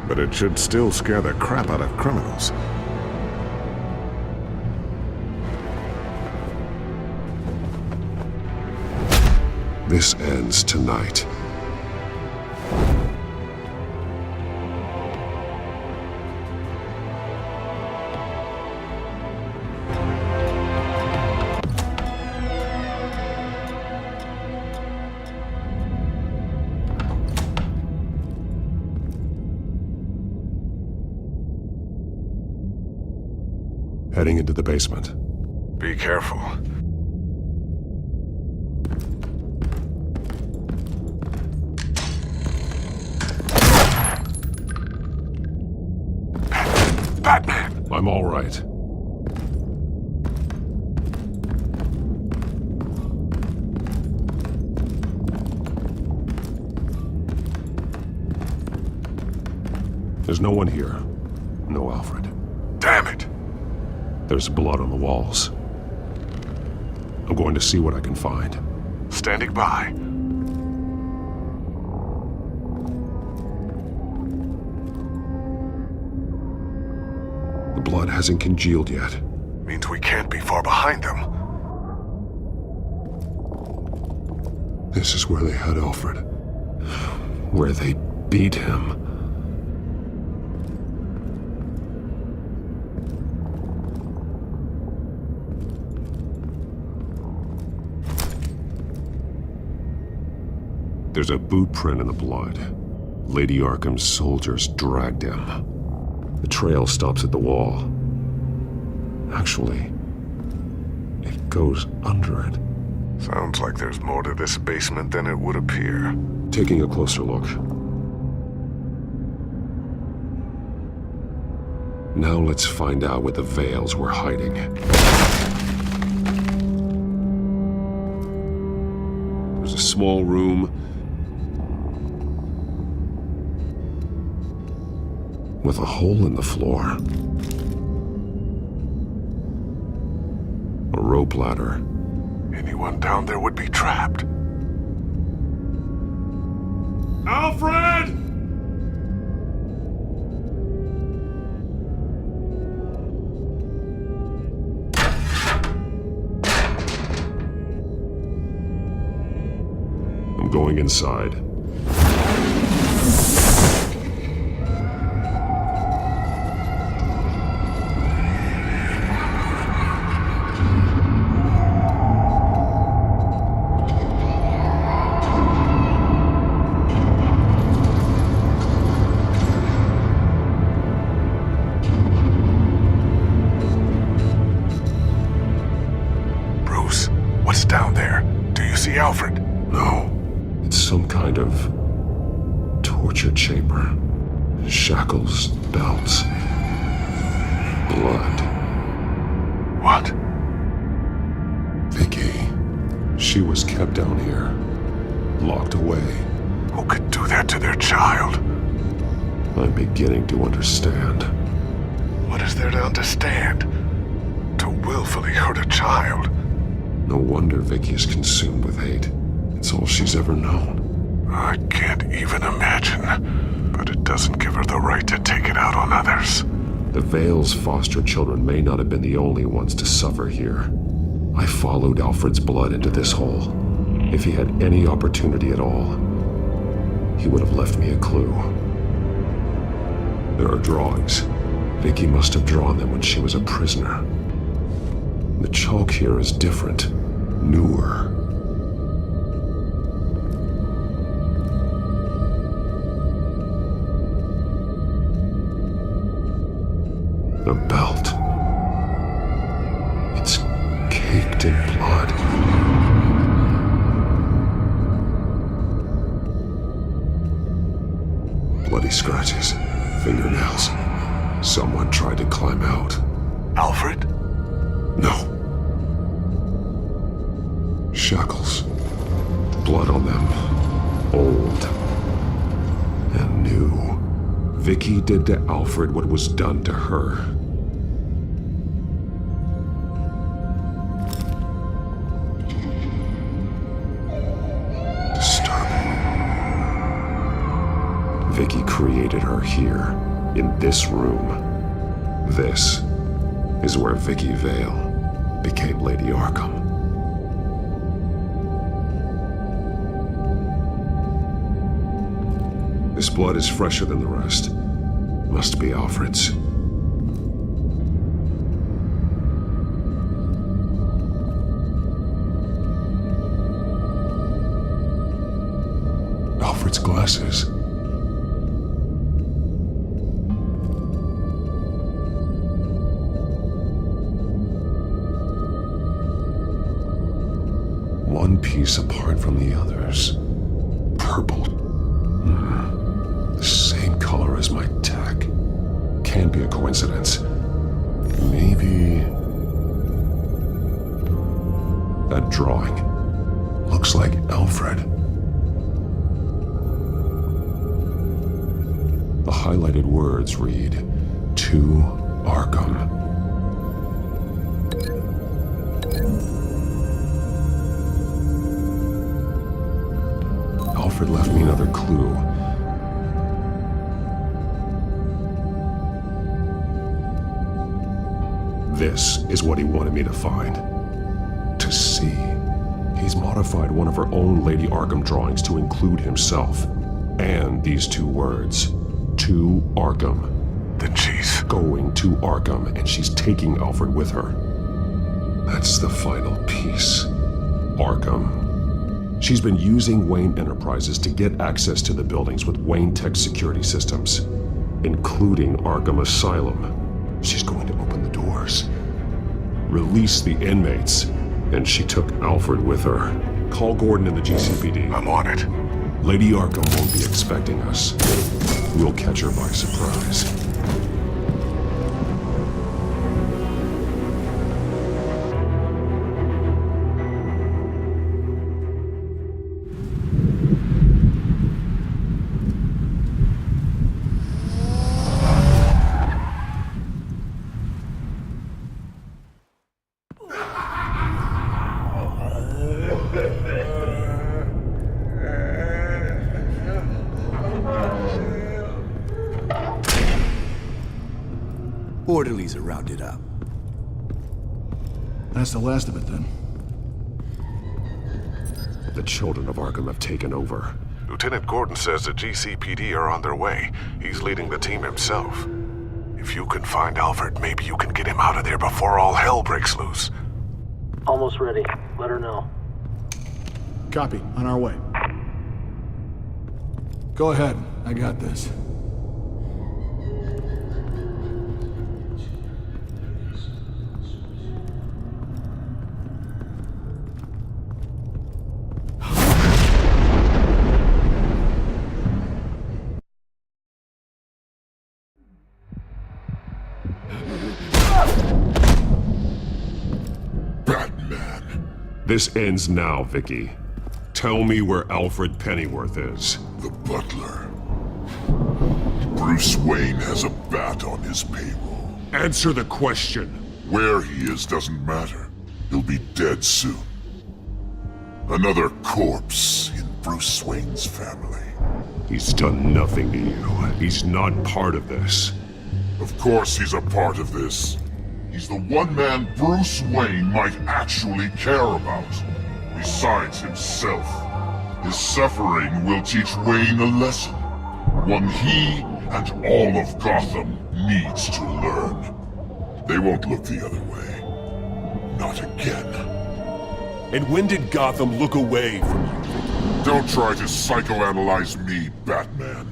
but it should still scare the crap out of criminals. This ends tonight. Heading into the basement. Be careful. Batman! I'm all right. There's no one here. No Alfred. Damn it! There's blood on the walls. I'm going to see what I can find. Standing by. The blood hasn't congealed yet. Means we can't be far behind them. This is where they had Alfred. Where they beat him. There's a boot print in the blood. Lady Arkham's soldiers dragged him. The trail stops at the wall. Actually, it goes under it. Sounds like there's more to this basement than it would appear. Taking a closer look. Now let's find out where the Veils were hiding. There's a small room with a hole in the floor. A rope ladder. Anyone down there would be trapped. Alfred! I'm going inside. Down there. Do you see Alfred? No. It's some kind of torture chamber. Shackles, belts, blood. What? Vicky. She was kept down here. Locked away. Who could do that to their child? I'm beginning to understand. What is there to understand? To willfully hurt a child? No wonder Vicky is consumed with hate. It's all she's ever known. I can't even imagine. But it doesn't give her the right to take it out on others. The Veil's foster children may not have been the only ones to suffer here. I followed Alfred's blood into this hole. If he had any opportunity at all, he would have left me a clue. There are drawings. Vicky must have drawn them when she was a prisoner. The chalk here is different, newer. The belt. It's caked in blood. Bloody scratches, fingernails. Someone tried to climb out. Alfred? No. Shackles. Blood on them. old and new. Vicky did to Alfred what was done to her. Disturbing. Vicky created her here, in this room. This is where Vicky Vale became Lady Arkham. This blood is fresher than the rest. Must be Alfred's. Alfred's glasses. One piece apart from the others. Purple. The same color as my tech. Can't be a coincidence. Maybe... that drawing looks like Alfred. The highlighted words read, "To Arkham." Alfred left me another clue. This is what he wanted me to find. To see. He's modified one of her own Lady Arkham drawings to include himself. And these two words. To Arkham. Then she's going to Arkham, and she's taking Alfred with her. That's the final piece. Arkham. She's been using Wayne Enterprises to get access to the buildings with Wayne Tech security systems, including Arkham Asylum. She's going to open the doors, release the inmates, and she took Alfred with her. Call Gordon in the GCPD. I'm on it. Lady Arkham won't be expecting us. We'll catch her by surprise. Orderlies are rounded up. That's the last of it, then. The children of Arkham have taken over. Lieutenant Gordon says the GCPD are on their way. He's leading the team himself. If you can find Alfred, maybe you can get him out of there before all hell breaks loose. Almost ready. Let her know. Copy. On our way. Go ahead. I got this. This ends now, Vicky. Tell me where Alfred Pennyworth is. The butler. Bruce Wayne has a bat on his payroll. Answer the question. Where he is doesn't matter. He'll be dead soon. Another corpse in Bruce Wayne's family. He's done nothing to you. He's not part of this. Of course he's a part of this. He's the one man Bruce Wayne might actually care about. Besides himself. His suffering will teach Wayne a lesson. One he and all of Gotham needs to learn. They won't look the other way. Not again. And when did Gotham look away from you? Don't try to psychoanalyze me, Batman.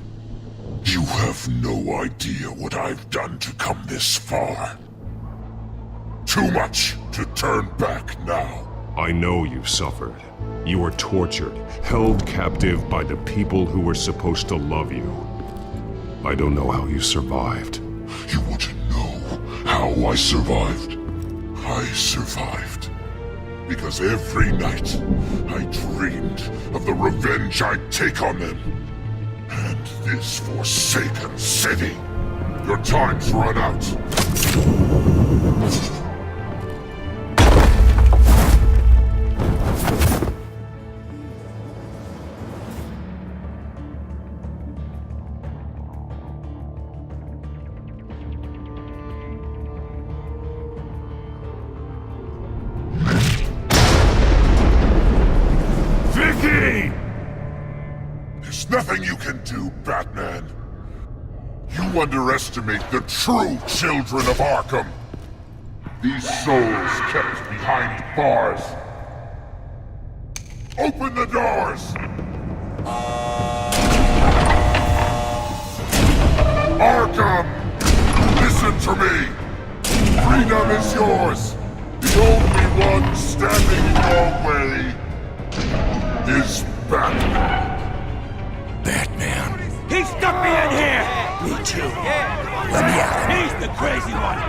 You have no idea what I've done to come this far. Too much to turn back now. I know you've suffered. You were tortured, held captive by the people who were supposed to love you. I don't know how you survived. You want to know how I survived? I survived Because every night, I dreamed of the revenge I'd take on them. And this forsaken city. Your time's run out. There's nothing you can do, Batman. You underestimate the true children of Arkham. These souls kept behind bars. Open the doors! Arkham! Listen to me! Freedom is yours! The only one standing in your way is Batman. Batman. He stuck me in here! Me too. Let me out. He's the crazy one.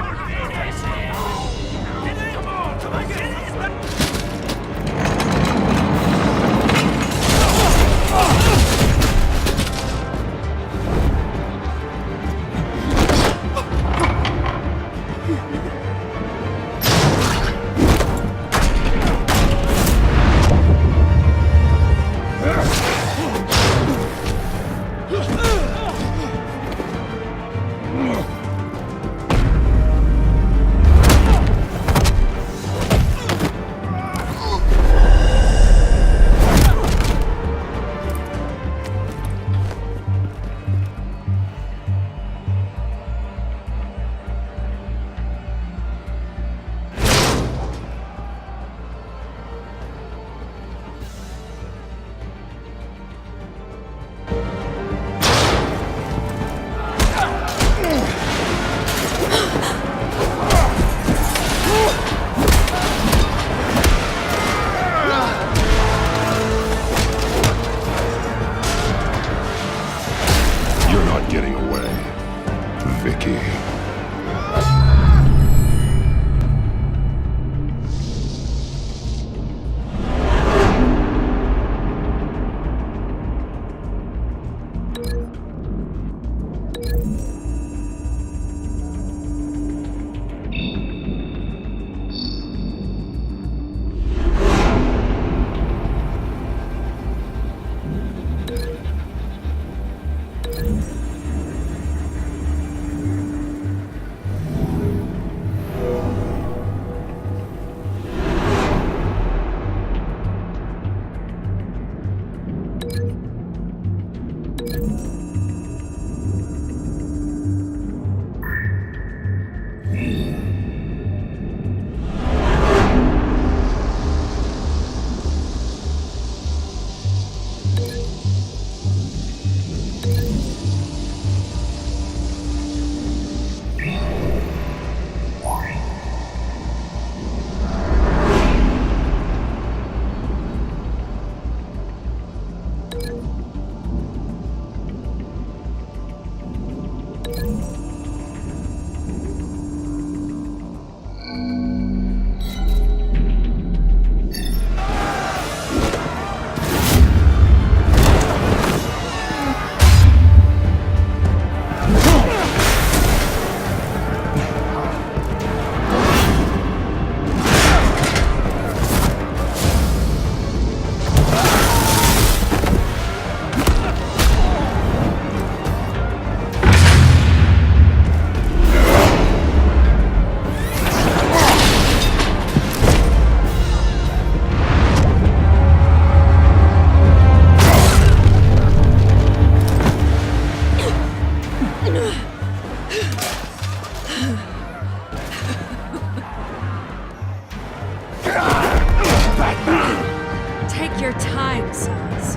Take your time, sons.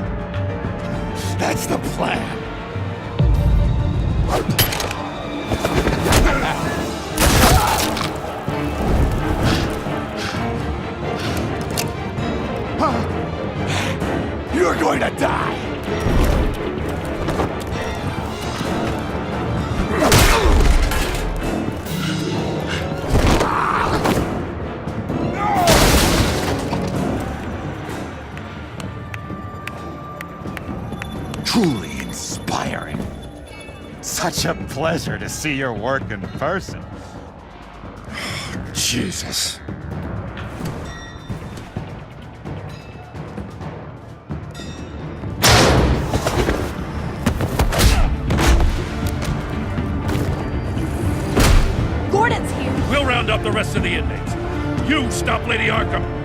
That's the plan. You're going to die. Truly inspiring. Such a pleasure to see your work in person. Jesus. Gordon's here. We'll round up the rest of the inmates. You stop Lady Arkham.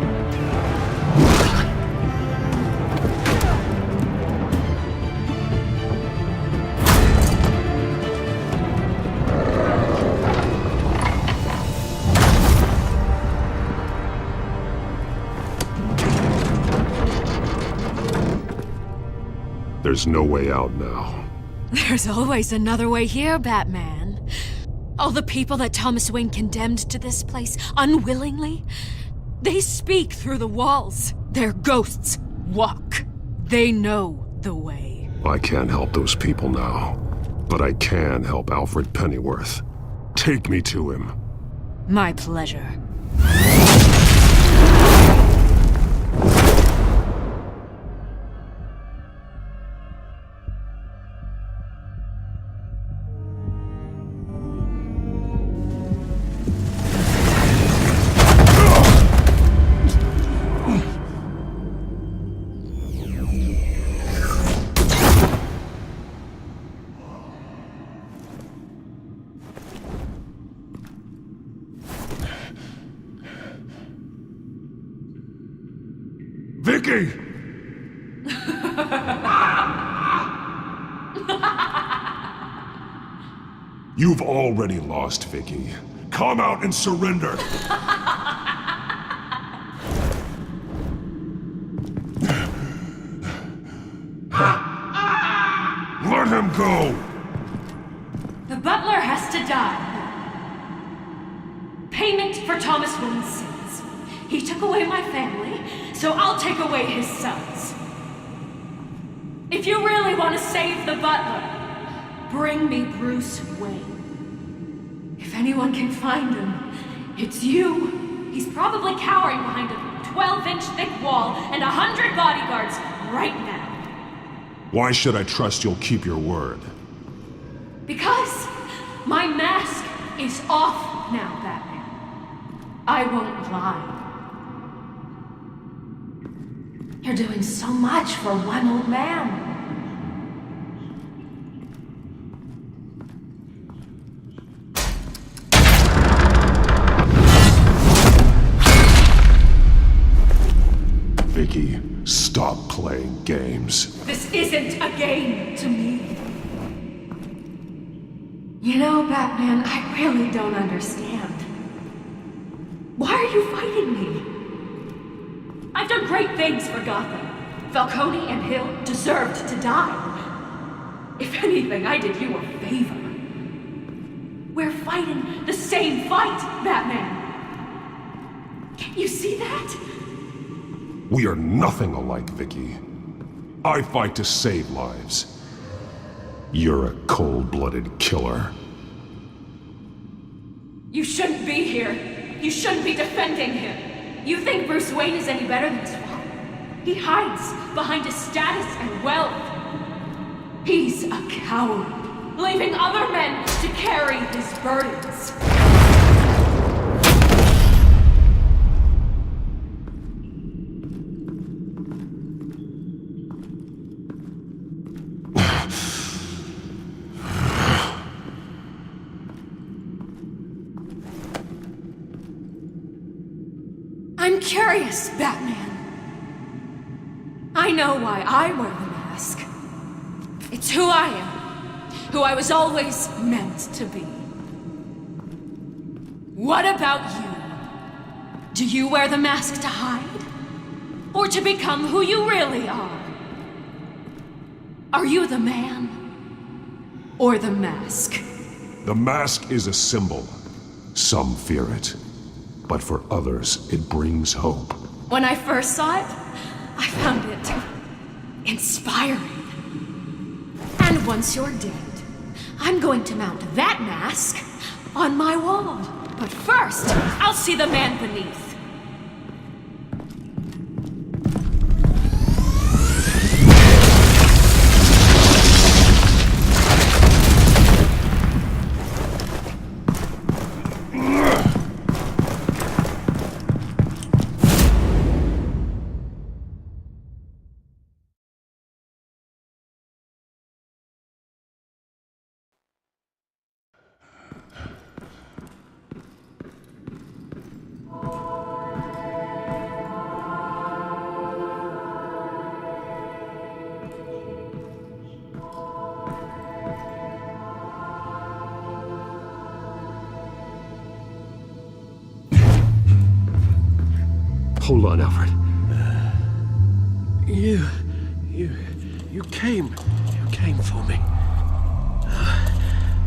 There's no way out now. There's always another way here, Batman. All the people that Thomas Wayne condemned to this place unwillingly, they speak through the walls. Their ghosts walk. They know the way. I can't help those people now, but I can help Alfred Pennyworth. Take me to him. My pleasure. Vicky! You've already lost, Vicky. Come out and surrender! Let him go! The butler has to die. Payment for Thomas Wayne's sins. He took away my family, so I'll take away his sons. If you really want to save the butler, bring me Bruce Wayne. If anyone can find him, it's you. He's probably cowering behind a 12-inch thick wall and 100 bodyguards right now. Why should I trust you'll keep your word? Because my mask is off now, Batman. I won't lie. You're doing so much for one old man. Vicky, stop playing games. This isn't a game to me. You know, Batman, I really don't understand. Why are you fighting me? I've done great things for Gotham. Falcone and Hill deserved to die. If anything, I did you a favor. We're fighting the same fight, Batman. Can't you see that? We are nothing alike, Vicky. I fight to save lives. You're a cold-blooded killer. You shouldn't be here. You shouldn't be defending him. You think Bruce Wayne is any better than his father? He hides behind his status and wealth. He's a coward, leaving other men to carry his burdens. I'm curious, Batman. I know why I wear the mask. It's who I am. Who I was always meant to be. What about you? Do you wear the mask to hide? Or to become who you really are? Are you the man? Or the mask? The mask is a symbol. Some fear it. But for others, it brings hope. When I first saw it, I found it inspiring. And once you're dead, I'm going to mount that mask on my wall. But first, I'll see the man beneath. Hold on, Alfred. You came for me.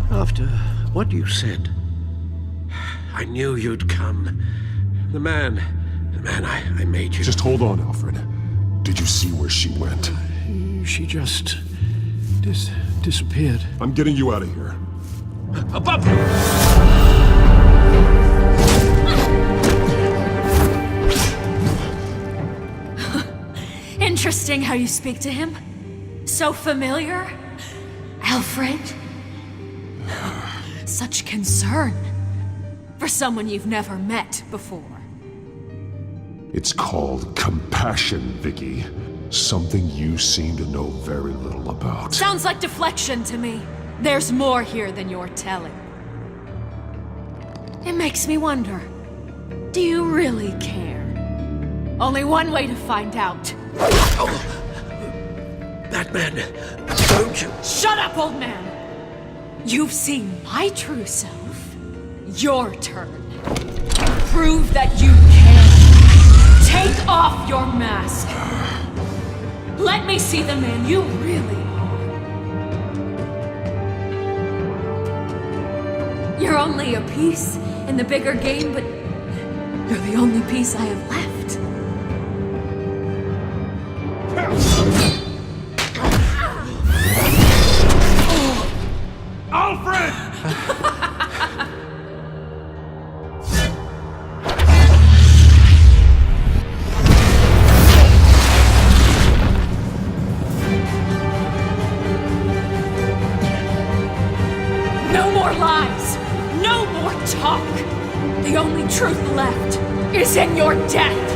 After what you said, I knew you'd come. The man I made you. Just hold on, Alfred. Did you see where she went? She just disappeared. I'm getting you out of here. Above you! Interesting how you speak to him. So familiar. Alfred. Such concern for someone you've never met before. It's called compassion, Vicky. Something you seem to know very little about. Sounds like deflection to me. There's more here than you're telling. It makes me wonder, do you really care? Only one way to find out. Batman, don't you... Shut up, old man! You've seen my true self. Your turn. Prove that you care. Take off your mask. Let me see the man you really are. You're only a piece in the bigger game, but you're the only piece I have left. Alfred! No more lies! No more talk! The only truth left is in your death!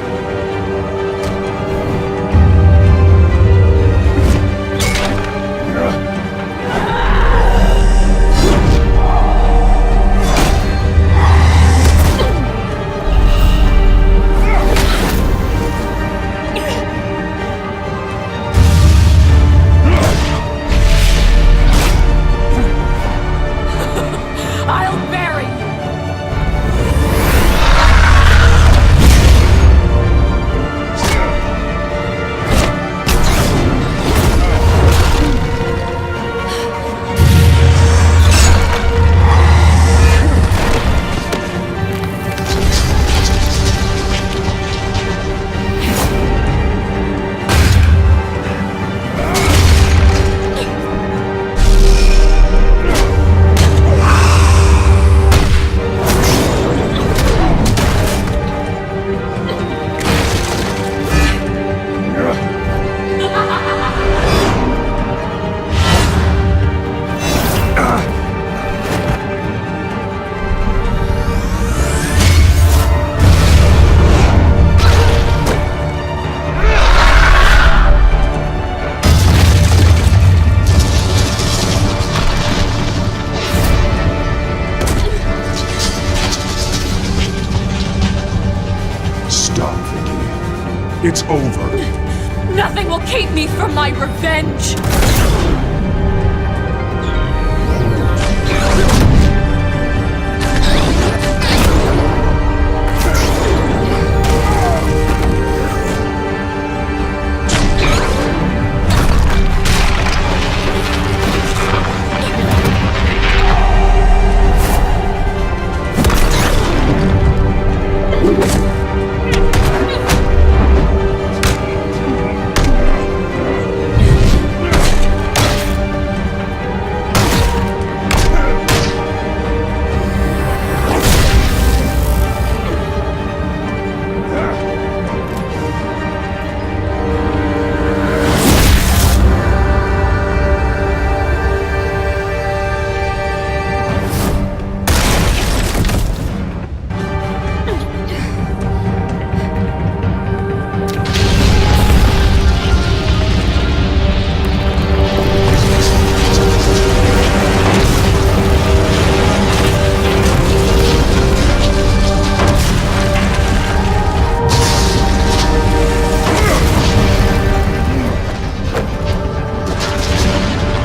I'll bury you! It's over. Nothing will keep me from my revenge!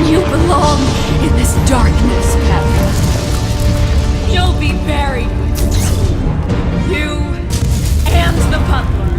You belong in this darkness, Batman. You'll be buried with it. You and the butler.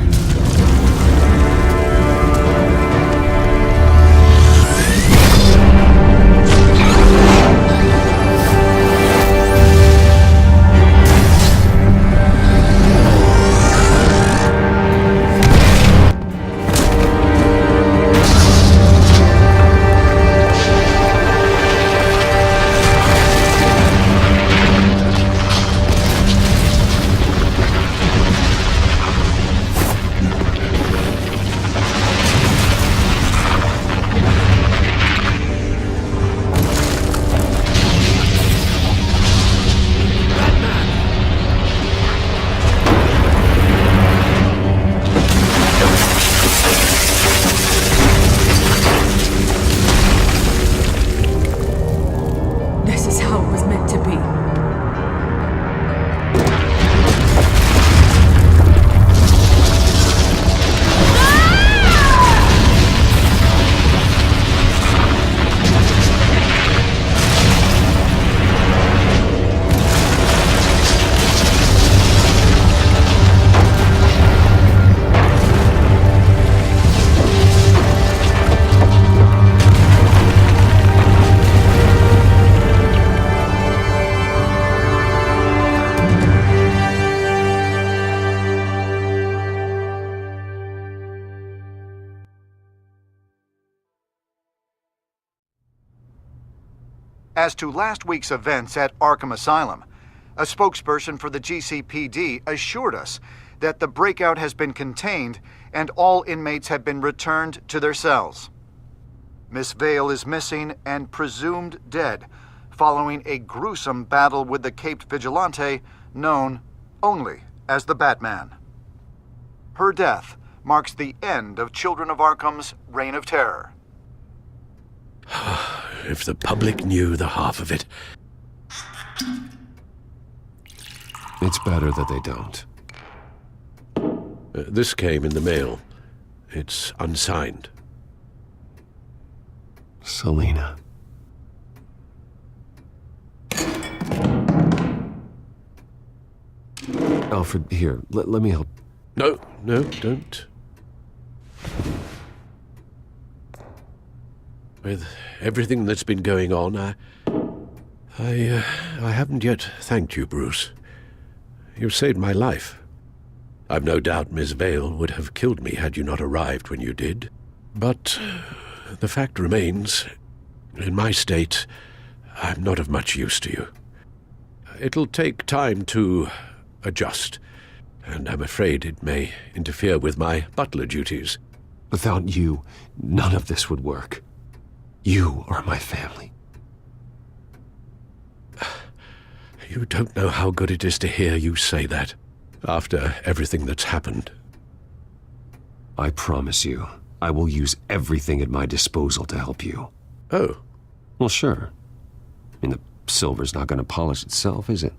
As to last week's events at Arkham Asylum, a spokesperson for the GCPD assured us that the breakout has been contained and all inmates have been returned to their cells. Miss Vale is missing and presumed dead, following a gruesome battle with the caped vigilante known only as the Batman. Her death marks the end of Children of Arkham's reign of terror. If the public knew the half of it. It's better that they don't. This came in the mail. It's unsigned. Selina. Alfred, here, let me help. No, don't. With everything that's been going on, I haven't yet thanked you, Bruce. You've saved my life. I've no doubt Miss Vale would have killed me had you not arrived when you did. But the fact remains, in my state, I'm not of much use to you. It'll take time to adjust, and I'm afraid it may interfere with my butler duties. Without you, none of this would work. You are my family. You don't know how good it is to hear you say that, after everything that's happened. I promise you, I will use everything at my disposal to help you. Oh. Well, sure. I mean, the silver's not going to polish itself, is it?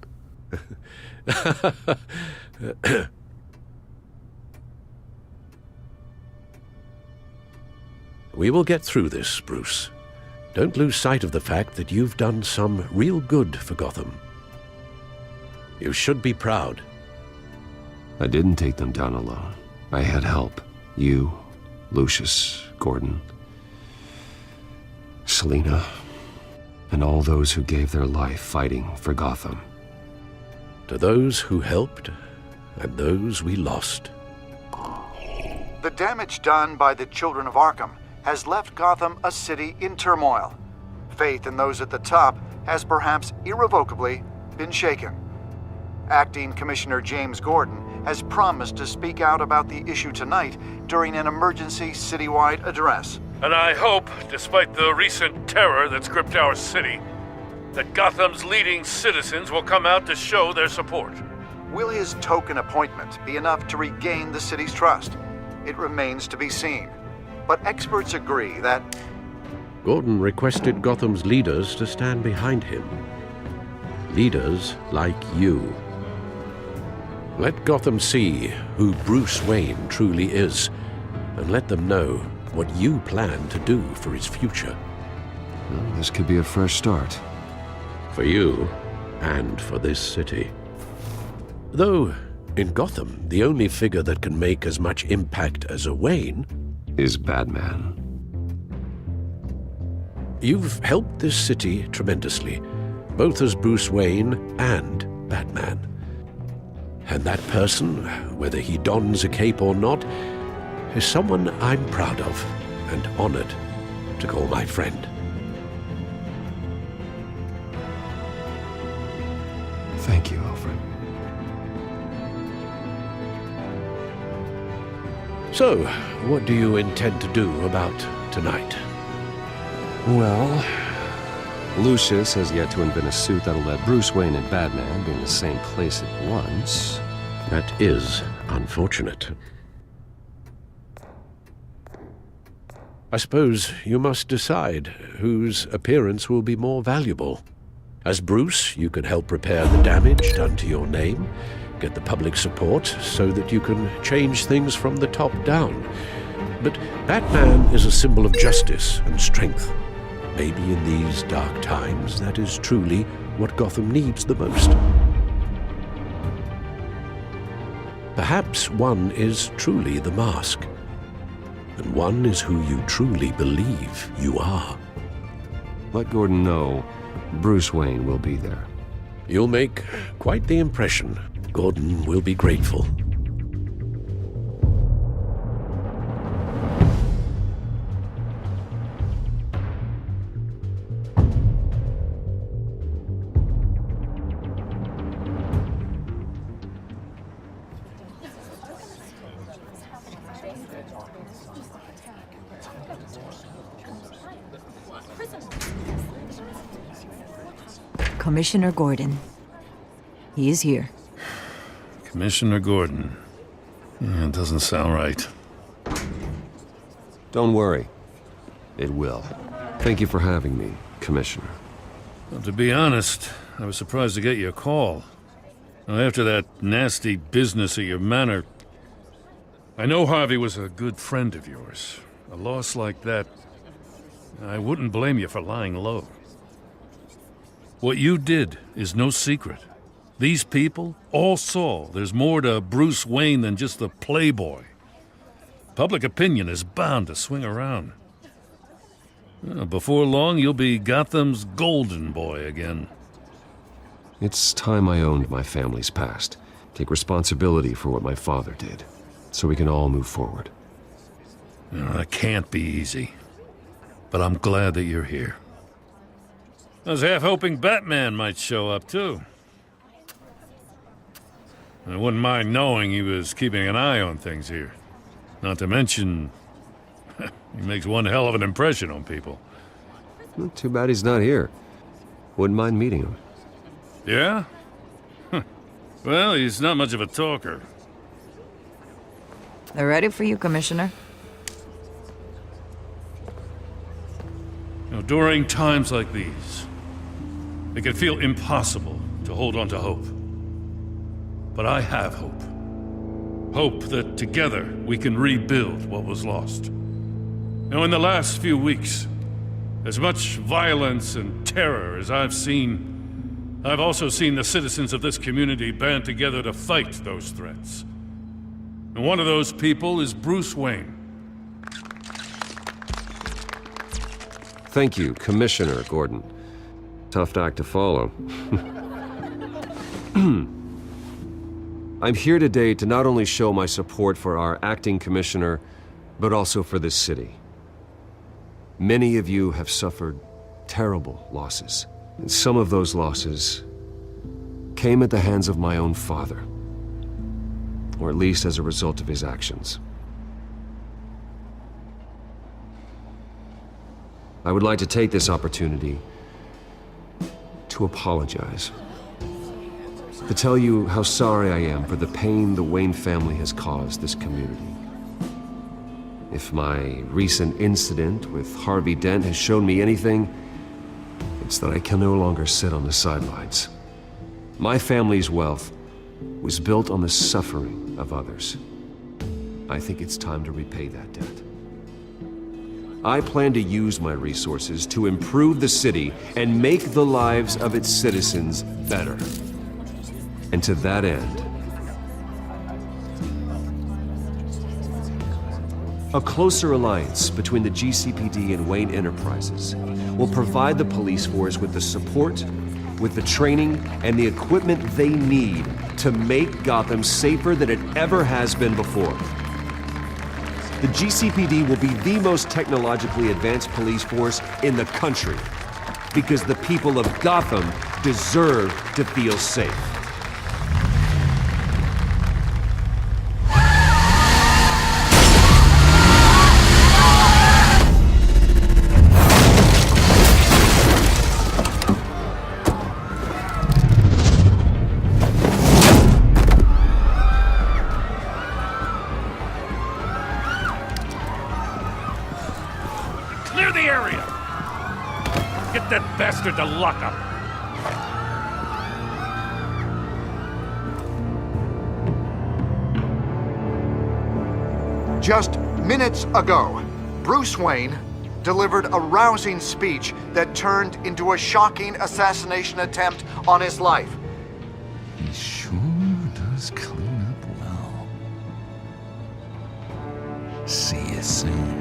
We will get through this, Bruce. Don't lose sight of the fact that you've done some real good for Gotham. You should be proud. I didn't take them down alone. I had help. You, Lucius, Gordon, Selina, and all those who gave their life fighting for Gotham. To those who helped, and those we lost. The damage done by the Children of Arkham has left Gotham a city in turmoil. Faith in those at the top has perhaps irrevocably been shaken. Acting Commissioner James Gordon has promised to speak out about the issue tonight during an emergency citywide address. And I hope, despite the recent terror that's gripped our city, that Gotham's leading citizens will come out to show their support. Will his token appointment be enough to regain the city's trust? It remains to be seen. But experts agree that Gordon requested Gotham's leaders to stand behind him. Leaders like you. Let Gotham see who Bruce Wayne truly is, and let them know what you plan to do for his future. Well, this could be a fresh start. For you, and for this city. Though, in Gotham, the only figure that can make as much impact as a Wayne is Batman. You've helped this city tremendously, both as Bruce Wayne and Batman. And that person, whether he dons a cape or not, is someone I'm proud of and honored to call my friend. Thank you, Alfred. So, what do you intend to do about tonight? Well, Lucius has yet to invent a suit that'll let Bruce Wayne and Batman be in the same place at once. That is unfortunate. I suppose you must decide whose appearance will be more valuable. As Bruce, you can help repair the damage done to your name, get the public support so that you can change things from the top down. But Batman is a symbol of justice and strength. Maybe in these dark times, that is truly what Gotham needs the most. Perhaps one is truly the mask, and one is who you truly believe you are. Let Gordon know Bruce Wayne will be there. You'll make quite the impression. Gordon will be grateful. Commissioner Gordon. He is here. Commissioner Gordon. Yeah, it doesn't sound right. Don't worry. It will. Thank you for having me, Commissioner. Well, to be honest, I was surprised to get your call. Now, after that nasty business at your manor, I know Harvey was a good friend of yours. A loss like that, I wouldn't blame you for lying low. What you did is no secret. These people all saw there's more to Bruce Wayne than just the playboy. Public opinion is bound to swing around. Before long, you'll be Gotham's golden boy again. It's time I owned my family's past. Take responsibility for what my father did, so we can all move forward. That can't be easy. But I'm glad that you're here. I was half hoping Batman might show up, too. I wouldn't mind knowing he was keeping an eye on things here. Not to mention, he makes one hell of an impression on people. Well, too bad he's not here. Wouldn't mind meeting him. Yeah? Well, he's not much of a talker. They're ready for you, Commissioner. During times like these, it can feel impossible to hold on to hope. But I have hope. Hope that together we can rebuild what was lost. Now, in the last few weeks, as much violence and terror as I've seen, I've also seen the citizens of this community band together to fight those threats. And one of those people is Bruce Wayne. Thank you, Commissioner Gordon. Tough act to follow. I'm here today to not only show my support for our acting commissioner, but also for this city. Many of you have suffered terrible losses, and some of those losses came at the hands of my own father, or at least as a result of his actions. I would like to take this opportunity to apologize. To tell you how sorry I am for the pain the Wayne family has caused this community. If my recent incident with Harvey Dent has shown me anything, it's that I can no longer sit on the sidelines. My family's wealth was built on the suffering of others. I think it's time to repay that debt. I plan to use my resources to improve the city and make the lives of its citizens better. And to that end, a closer alliance between the GCPD and Wayne Enterprises will provide the police force with the support, with the training, and the equipment they need to make Gotham safer than it ever has been before. The GCPD will be the most technologically advanced police force in the country, because the people of Gotham deserve to feel safe. Clear the area! Get that bastard to lock up! Just minutes ago, Bruce Wayne delivered a rousing speech that turned into a shocking assassination attempt on his life. He sure does clean up well. See you soon.